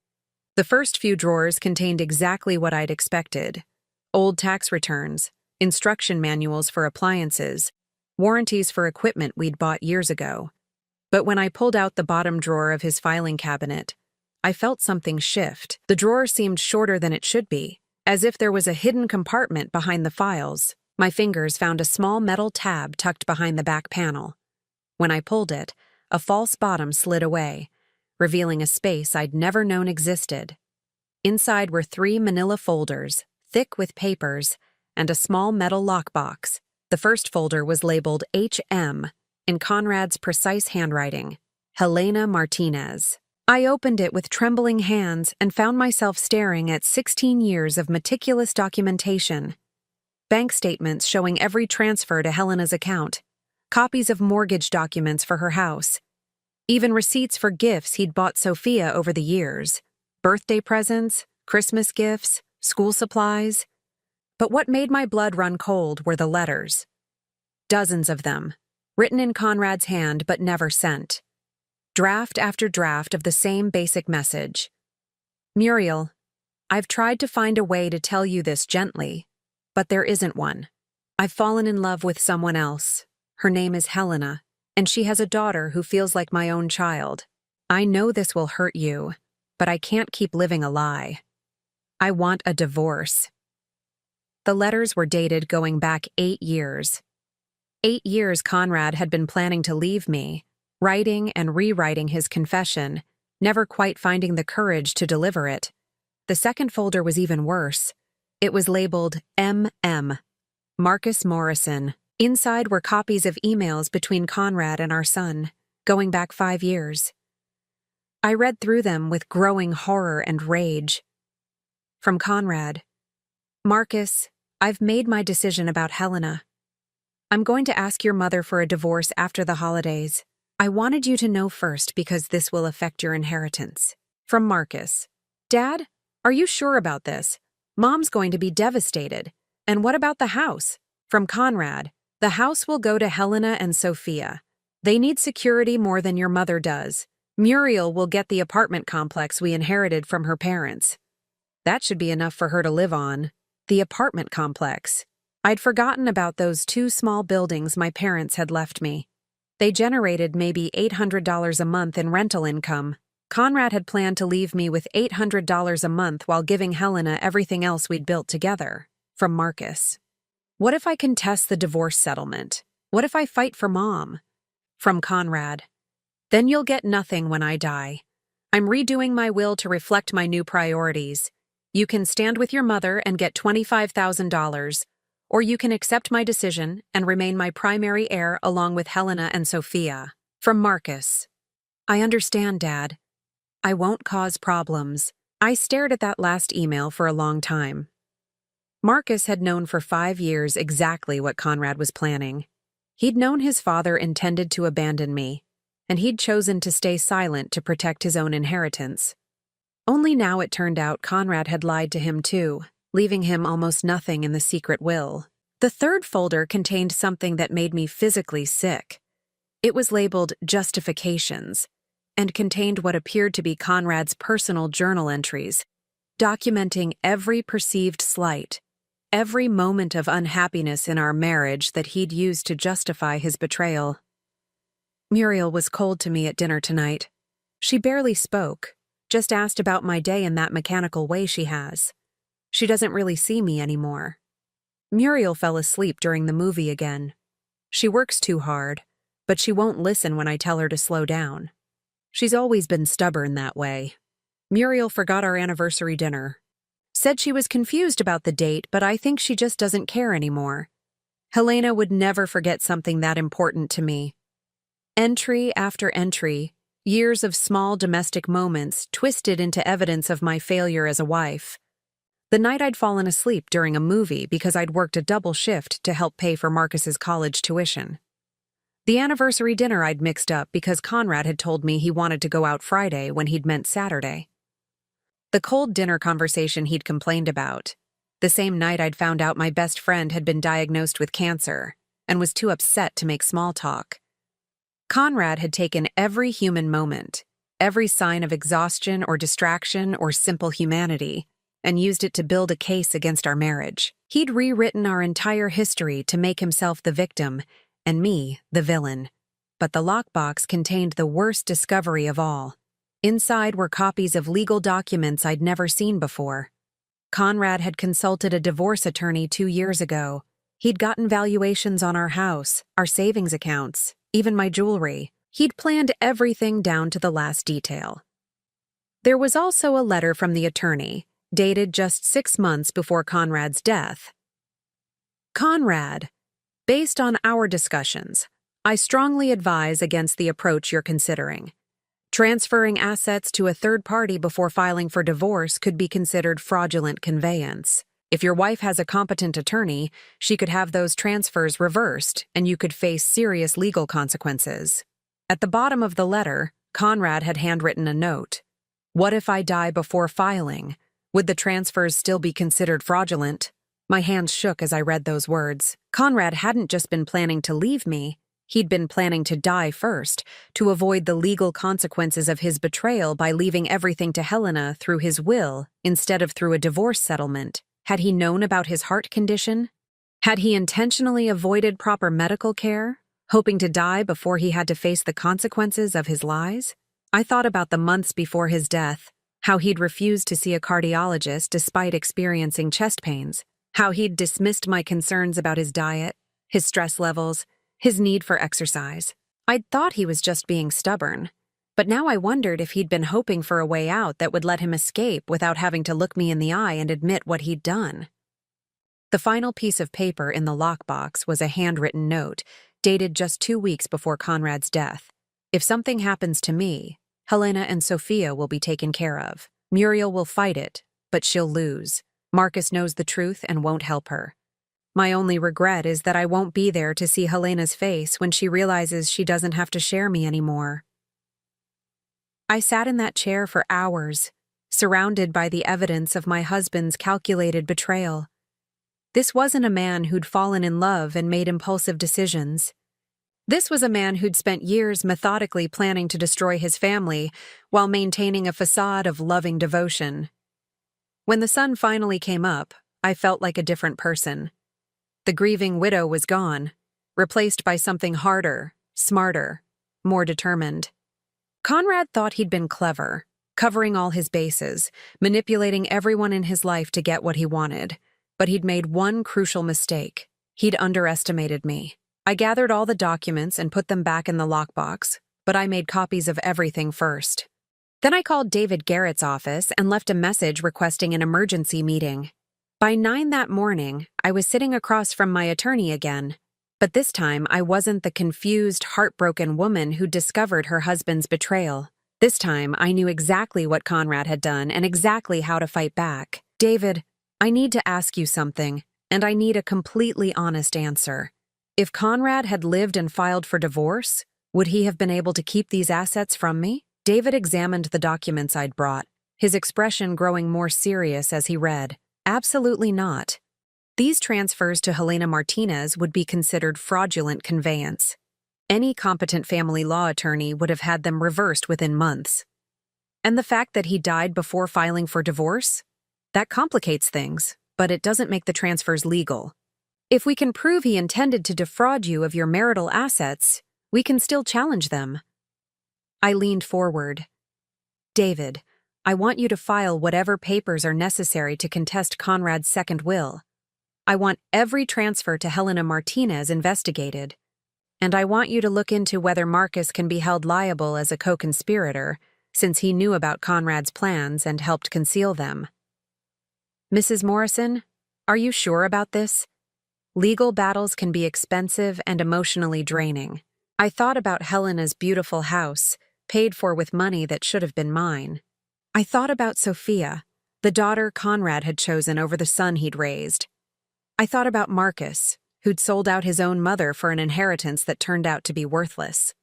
The first few drawers contained exactly what I'd expected: old tax returns, instruction manuals for appliances, warranties for equipment we'd bought years ago. But when I pulled out the bottom drawer of his filing cabinet, I felt something shift. The drawer seemed shorter than it should be, as if there was a hidden compartment behind the files. My fingers found a small metal tab tucked behind the back panel. When I pulled it, a false bottom slid away, revealing a space I'd never known existed. Inside were 3 manila folders, thick with papers, and a small metal lockbox. The first folder was labeled HM, in Conrad's precise handwriting, Helena Martinez. I opened it with trembling hands and found myself staring at 16 years of meticulous documentation. Bank statements showing every transfer to Helena's account, copies of mortgage documents for her house, even receipts for gifts he'd bought Sophia over the years, birthday presents, Christmas gifts, school supplies. But what made my blood run cold were the letters. Dozens of them, written in Conrad's hand but never sent. Draft after draft of the same basic message. Muriel, I've tried to find a way to tell you this gently, but there isn't one. I've fallen in love with someone else. Her name is Helena, and she has a daughter who feels like my own child. I know this will hurt you, but I can't keep living a lie. I want a divorce. The letters were dated going back 8 years. 8 years Conrad had been planning to leave me, writing and rewriting his confession, never quite finding the courage to deliver it. The second folder was even worse. It was labeled MM, Marcus Morrison. Inside were copies of emails between Conrad and our son, going back 5 years. I read through them with growing horror and rage. From Conrad, Marcus, I've made my decision about Helena. I'm going to ask your mother for a divorce after the holidays. I wanted you to know first because this will affect your inheritance. From Marcus, Dad, are you sure about this? Mom's going to be devastated. And what about the house? From Conrad, the house will go to Helena and Sophia. They need security more than your mother does. Muriel will get the apartment complex we inherited from her parents. That should be enough for her to live on. The apartment complex. I'd forgotten about those 2 small buildings my parents had left me. They generated maybe $800 a month in rental income. Conrad had planned to leave me with $800 a month while giving Helena everything else we'd built together. From Marcus. What if I contest the divorce settlement? What if I fight for Mom? From Conrad. Then you'll get nothing when I die. I'm redoing my will to reflect my new priorities. You can stand with your mother and get $25,000, or you can accept my decision and remain my primary heir along with Helena and Sophia. From Marcus. I understand, Dad. I won't cause problems. I stared at that last email for a long time. Marcus had known for 5 years exactly what Conrad was planning. He'd known his father intended to abandon me, and he'd chosen to stay silent to protect his own inheritance. Only now it turned out Conrad had lied to him too, leaving him almost nothing in the secret will. The third folder contained something that made me physically sick. It was labeled Justifications, and contained what appeared to be Conrad's personal journal entries, documenting every perceived slight, every moment of unhappiness in our marriage that he'd used to justify his betrayal. Muriel was cold to me at dinner tonight. She barely spoke, just asked about my day in that mechanical way she has. She doesn't really see me anymore. Muriel fell asleep during the movie again. She works too hard, but she won't listen when I tell her to slow down. She's always been stubborn that way. Muriel forgot our anniversary dinner. Said she was confused about the date, but I think she just doesn't care anymore. Helena would never forget something that important to me. Entry after entry, years of small domestic moments twisted into evidence of my failure as a wife. The night I'd fallen asleep during a movie because I'd worked a double shift to help pay for Marcus's college tuition. The anniversary dinner I'd mixed up because Conrad had told me he wanted to go out Friday when he'd meant Saturday. The cold dinner conversation he'd complained about. The same night I'd found out my best friend had been diagnosed with cancer and was too upset to make small talk. Conrad had taken every human moment, every sign of exhaustion or distraction or simple humanity, and used it to build a case against our marriage. He'd rewritten our entire history to make himself the victim and me the villain. But the lockbox contained the worst discovery of all. Inside were copies of legal documents I'd never seen before. Conrad had consulted a divorce attorney 2 years ago. He'd gotten valuations on our house, our savings accounts, even my jewelry. He'd planned everything down to the last detail. There was also a letter from the attorney, dated just 6 months before Conrad's death. Conrad, based on our discussions, I strongly advise against the approach you're considering. Transferring assets to a third party before filing for divorce could be considered fraudulent conveyance. If your wife has a competent attorney, she could have those transfers reversed, and you could face serious legal consequences. At the bottom of the letter, Conrad had handwritten a note. What if I die before filing? Would the transfers still be considered fraudulent? My hands shook as I read those words. Conrad hadn't just been planning to leave me. He'd been planning to die first, to avoid the legal consequences of his betrayal by leaving everything to Helena through his will instead of through a divorce settlement. Had he known about his heart condition? Had he intentionally avoided proper medical care, hoping to die before he had to face the consequences of his lies? I thought about the months before his death, how he'd refused to see a cardiologist despite experiencing chest pains, how he'd dismissed my concerns about his diet, his stress levels, his need for exercise. I'd thought he was just being stubborn, but now I wondered if he'd been hoping for a way out that would let him escape without having to look me in the eye and admit what he'd done. The final piece of paper in the lockbox was a handwritten note, dated just 2 weeks before Conrad's death. If something happens to me, Helena and Sophia will be taken care of. Muriel will fight it, but she'll lose. Marcus knows the truth and won't help her. My only regret is that I won't be there to see Helena's face when she realizes she doesn't have to share me anymore. I sat in that chair for hours, surrounded by the evidence of my husband's calculated betrayal. This wasn't a man who'd fallen in love and made impulsive decisions. This was a man who'd spent years methodically planning to destroy his family while maintaining a facade of loving devotion. When the sun finally came up, I felt like a different person. The grieving widow was gone, replaced by something harder, smarter, more determined. Conrad thought he'd been clever, covering all his bases, manipulating everyone in his life to get what he wanted. But he'd made one crucial mistake. He'd underestimated me. I gathered all the documents and put them back in the lockbox, but I made copies of everything first. Then I called David Garrett's office and left a message requesting an emergency meeting. By 9 that morning, I was sitting across from my attorney again. But this time, I wasn't the confused, heartbroken woman who discovered her husband's betrayal. This time, I knew exactly what Conrad had done and exactly how to fight back. David, I need to ask you something, and I need a completely honest answer. If Conrad had lived and filed for divorce, would he have been able to keep these assets from me? David examined the documents I'd brought, his expression growing more serious as he read. Absolutely not. These transfers to Helena Martinez would be considered fraudulent conveyance. Any competent family law attorney would have had them reversed within months. And the fact that he died before filing for divorce? That complicates things, but it doesn't make the transfers legal. If we can prove he intended to defraud you of your marital assets, we can still challenge them. I leaned forward. David, I want you to file whatever papers are necessary to contest Conrad's second will. I want every transfer to Helena Martinez investigated. And I want you to look into whether Marcus can be held liable as a co-conspirator, since he knew about Conrad's plans and helped conceal them. Mrs. Morrison, are you sure about this? Legal battles can be expensive and emotionally draining. I thought about Helena's beautiful house, paid for with money that should have been mine. I thought about Sophia, the daughter Conrad had chosen over the son he'd raised. I thought about Marcus, who'd sold out his own mother for an inheritance that turned out to be worthless.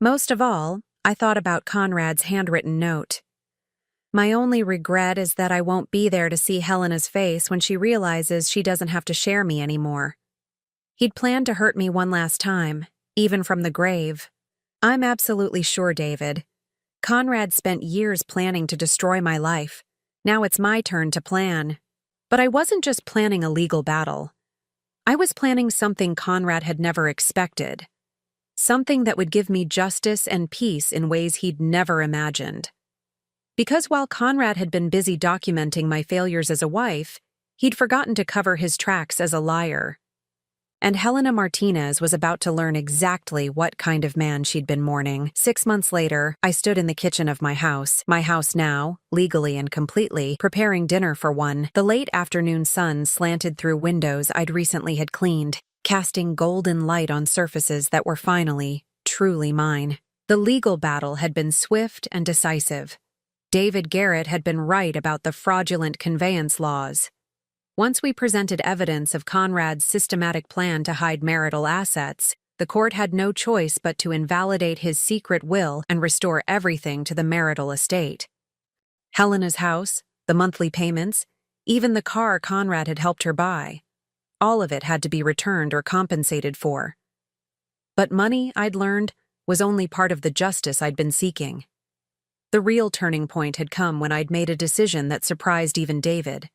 Most of all, I thought about Conrad's handwritten note. My only regret is that I won't be there to see Helena's face when she realizes she doesn't have to share me anymore. He'd planned to hurt me one last time, even from the grave. I'm absolutely sure, David. Conrad spent years planning to destroy my life. Now it's my turn to plan. But I wasn't just planning a legal battle. I was planning something Conrad had never expected. Something that would give me justice and peace in ways he'd never imagined. Because while Conrad had been busy documenting my failures as a wife, he'd forgotten to cover his tracks as a liar. And Helena Martinez was about to learn exactly what kind of man she'd been mourning. 6 months later, I stood in the kitchen of my house now, legally and completely, preparing dinner for one. The late afternoon sun slanted through windows I'd recently had cleaned, casting golden light on surfaces that were finally, truly mine. The legal battle had been swift and decisive. David Garrett had been right about the fraudulent conveyance laws. Once we presented evidence of Conrad's systematic plan to hide marital assets, the court had no choice but to invalidate his secret will and restore everything to the marital estate. Helena's house, the monthly payments, even the car Conrad had helped her buy. All of it had to be returned or compensated for. But money, I'd learned, was only part of the justice I'd been seeking. The real turning point had come when I'd made a decision that surprised even David.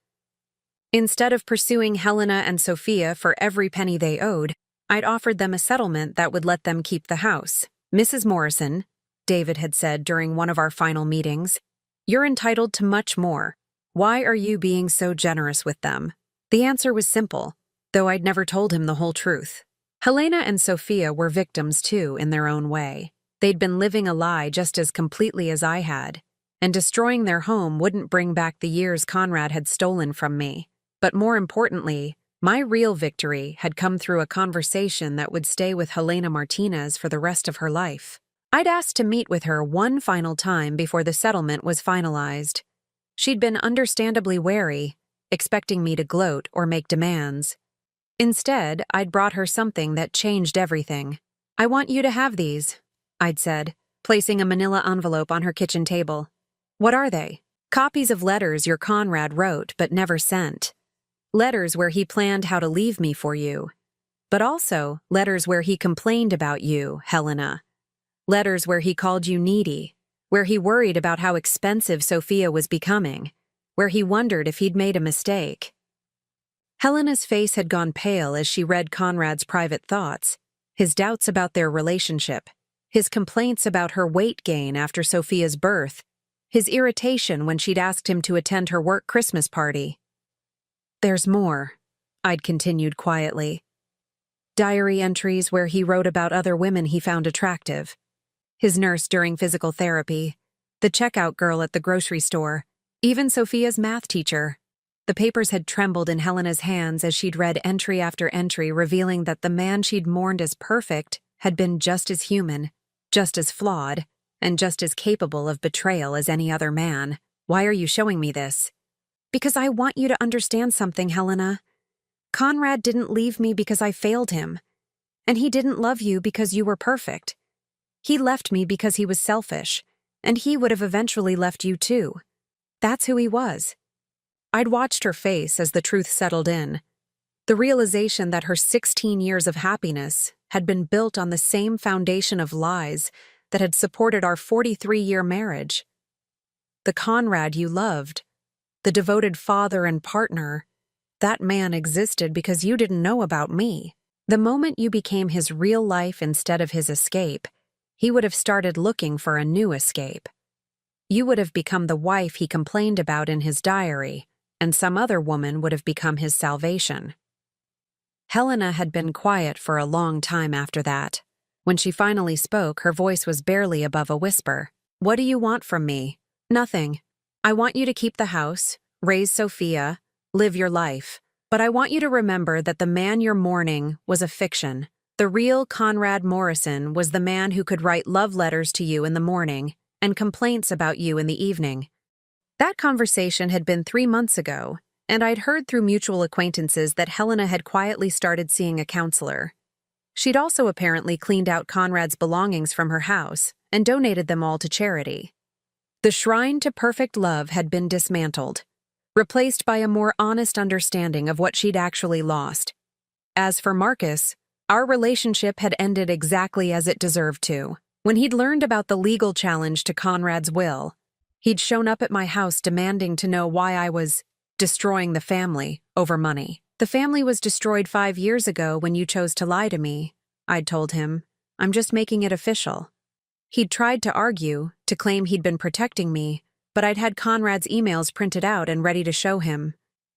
Instead of pursuing Helena and Sophia for every penny they owed, I'd offered them a settlement that would let them keep the house. Mrs. Morrison, David had said during one of our final meetings, you're entitled to much more. Why are you being so generous with them? The answer was simple, though I'd never told him the whole truth. Helena and Sophia were victims too, in their own way. They'd been living a lie just as completely as I had, and destroying their home wouldn't bring back the years Conrad had stolen from me. But more importantly, my real victory had come through a conversation that would stay with Helena Martinez for the rest of her life. I'd asked to meet with her one final time before the settlement was finalized. She'd been understandably wary, expecting me to gloat or make demands. Instead, I'd brought her something that changed everything. I want you to have these, I'd said, placing a manila envelope on her kitchen table. What are they? Copies of letters your Conrad wrote but never sent. Letters where he planned how to leave me for you. But also letters where he complained about you, Helena. Letters where he called you needy, where he worried about how expensive Sophia was becoming, where he wondered if he'd made a mistake. Helena's face had gone pale as she read Conrad's private thoughts, his doubts about their relationship, his complaints about her weight gain after Sophia's birth, his irritation when she'd asked him to attend her work Christmas party. "There's more," I'd continued quietly. Diary entries where he wrote about other women he found attractive. His nurse during physical therapy, the checkout girl at the grocery store, even Sophia's math teacher. The papers had trembled in Helena's hands as she'd read entry after entry revealing that the man she'd mourned as perfect had been just as human, just as flawed, and just as capable of betrayal as any other man. "Why are you showing me this?" "Because I want you to understand something, Helena. Conrad didn't leave me because I failed him, and he didn't love you because you were perfect. He left me because he was selfish, and he would have eventually left you too. That's who he was." I'd watched her face as the truth settled in. The realization that her 16 years of happiness had been built on the same foundation of lies that had supported our 43-year marriage. The Conrad you loved, the devoted father and partner, that man existed because you didn't know about me. The moment you became his real life instead of his escape, he would have started looking for a new escape. You would have become the wife he complained about in his diary, and some other woman would have become his salvation. Helena had been quiet for a long time after that. When she finally spoke, her voice was barely above a whisper. "What do you want from me?" "Nothing. I want you to keep the house, raise Sophia, live your life. But I want you to remember that the man you're mourning was a fiction. The real Conrad Morrison was the man who could write love letters to you in the morning and complaints about you in the evening." That conversation had been 3 months ago, and I'd heard through mutual acquaintances that Helena had quietly started seeing a counselor. She'd also apparently cleaned out Conrad's belongings from her house and donated them all to charity. The shrine to perfect love had been dismantled, replaced by a more honest understanding of what she'd actually lost. As for Marcus, our relationship had ended exactly as it deserved to. When he'd learned about the legal challenge to Conrad's will, he'd shown up at my house demanding to know why I was destroying the family over money. "The family was destroyed 5 years ago when you chose to lie to me," I'd told him. "I'm just making it official." He'd tried to argue, to claim he'd been protecting me, but I'd had Conrad's emails printed out and ready to show him.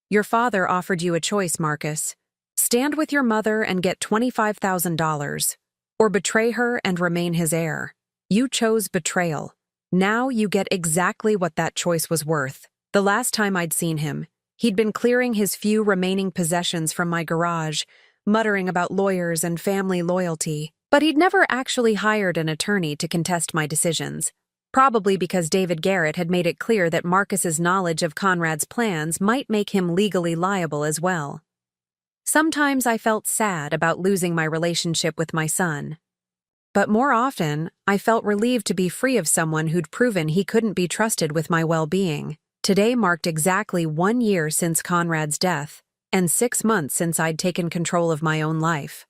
"Your father offered you a choice, Marcus. Stand with your mother and get $25,000, or betray her and remain his heir. You chose betrayal. Now you get exactly what that choice was worth." The last time I'd seen him, he'd been clearing his few remaining possessions from my garage, muttering about lawyers and family loyalty. But he'd never actually hired an attorney to contest my decisions, probably because David Garrett had made it clear that Marcus's knowledge of Conrad's plans might make him legally liable as well. Sometimes I felt sad about losing my relationship with my son. But more often, I felt relieved to be free of someone who'd proven he couldn't be trusted with my well-being. Today marked exactly 1 year since Conrad's death, and 6 months since I'd taken control of my own life.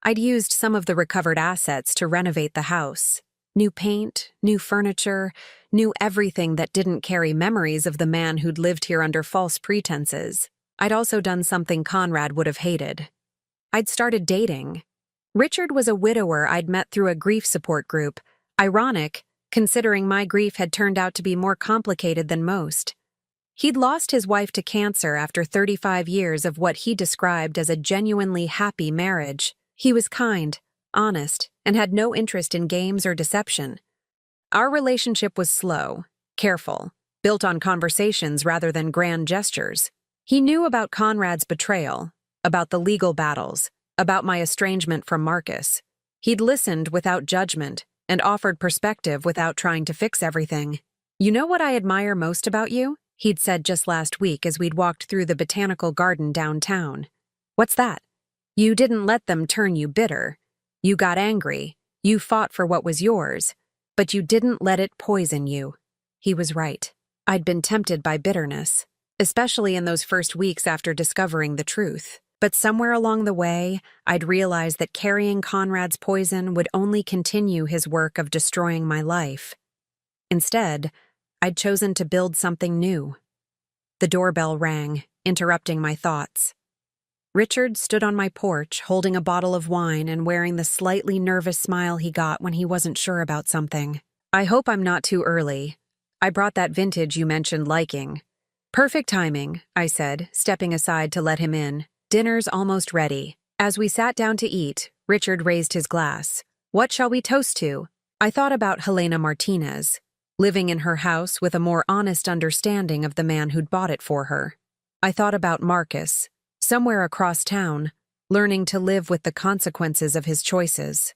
I'd used some of the recovered assets to renovate the house. New paint, new furniture, new everything that didn't carry memories of the man who'd lived here under false pretenses. I'd also done something Conrad would have hated. I'd started dating. Richard was a widower I'd met through a grief support group. Ironic, considering my grief had turned out to be more complicated than most. He'd lost his wife to cancer after 35 years of what he described as a genuinely happy marriage. He was kind, honest, and had no interest in games or deception. Our relationship was slow, careful, built on conversations rather than grand gestures. He knew about Conrad's betrayal, about the legal battles, about my estrangement from Marcus. He'd listened without judgment and offered perspective without trying to fix everything. "You know what I admire most about you?" he'd said just last week as we'd walked through the botanical garden downtown. "What's that?" "You didn't let them turn you bitter. You got angry. You fought for what was yours, but you didn't let it poison you." He was right. I'd been tempted by bitterness, especially in those first weeks after discovering the truth. But somewhere along the way, I'd realized that carrying Conrad's poison would only continue his work of destroying my life. Instead, I'd chosen to build something new. The doorbell rang, interrupting my thoughts. Richard stood on my porch, holding a bottle of wine and wearing the slightly nervous smile he got when he wasn't sure about something. I hope I'm not too early. I brought that vintage you mentioned liking. Perfect timing, I said, stepping aside to let him in. Dinner's almost ready. As we sat down to eat, Richard raised his glass. What shall we toast to? I thought about Helena Martinez, living in her house with a more honest understanding of the man who'd bought it for her. I thought about Marcus, somewhere across town, learning to live with the consequences of his choices.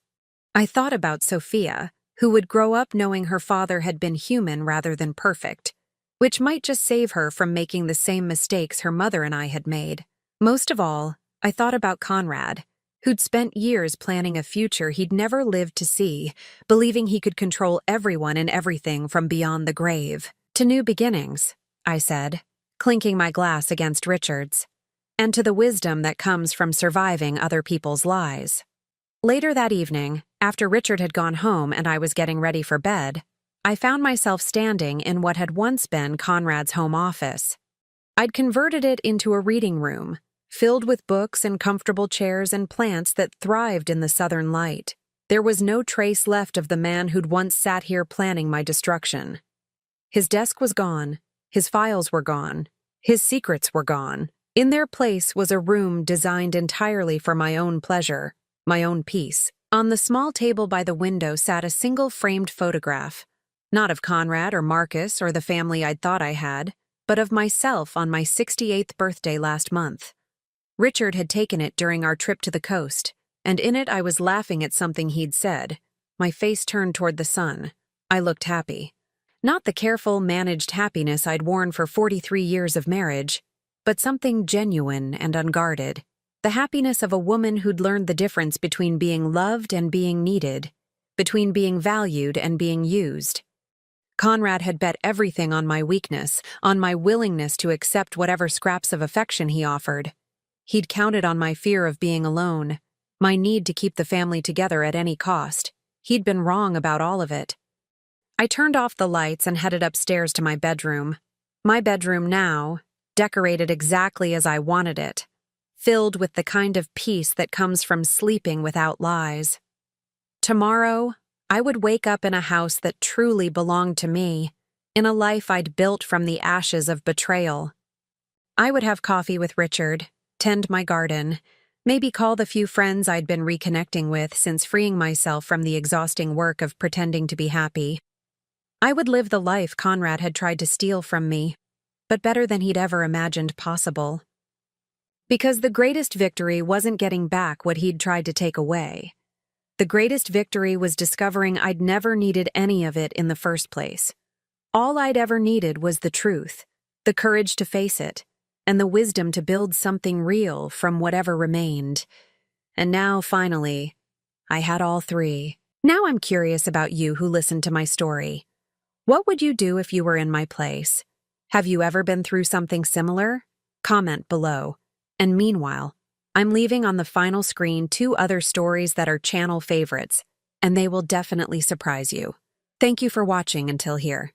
I thought about Sophia, who would grow up knowing her father had been human rather than perfect, which might just save her from making the same mistakes her mother and I had made. Most of all, I thought about Conrad, who'd spent years planning a future he'd never lived to see, believing he could control everyone and everything from beyond the grave. To new beginnings, I said, clinking my glass against Richard's, and to the wisdom that comes from surviving other people's lies. Later that evening, after Richard had gone home and I was getting ready for bed, I found myself standing in what had once been Conrad's home office. I'd converted it into a reading room, filled with books and comfortable chairs and plants that thrived in the southern light. There was no trace left of the man who'd once sat here planning my destruction. His desk was gone, his files were gone, his secrets were gone. In their place was a room designed entirely for my own pleasure, my own peace. On the small table by the window sat a single framed photograph, not of Conrad or Marcus or the family I'd thought I had, but of myself on my 68th birthday last month. Richard had taken it during our trip to the coast, and in it I was laughing at something he'd said, my face turned toward the sun. I looked happy. Not the careful, managed happiness I'd worn for 43 years of marriage, but something genuine and unguarded. The happiness of a woman who'd learned the difference between being loved and being needed, between being valued and being used. Conrad had bet everything on my weakness, on my willingness to accept whatever scraps of affection he offered. He'd counted on my fear of being alone, my need to keep the family together at any cost. He'd been wrong about all of it. I turned off the lights and headed upstairs to my bedroom. My bedroom now, decorated exactly as I wanted it, filled with the kind of peace that comes from sleeping without lies. Tomorrow, I would wake up in a house that truly belonged to me, in a life I'd built from the ashes of betrayal. I would have coffee with Richard, tend my garden, maybe call the few friends I'd been reconnecting with since freeing myself from the exhausting work of pretending to be happy. I would live the life Conrad had tried to steal from me, but better than he'd ever imagined possible. Because the greatest victory wasn't getting back what he'd tried to take away. The greatest victory was discovering I'd never needed any of it in the first place. All I'd ever needed was the truth, the courage to face it, and the wisdom to build something real from whatever remained. And now, finally, I had all three. Now I'm curious about you who listened to my story. What would you do if you were in my place? Have you ever been through something similar? Comment below. And meanwhile, I'm leaving on the final screen 2 other stories that are channel favorites, and they will definitely surprise you. Thank you for watching until here.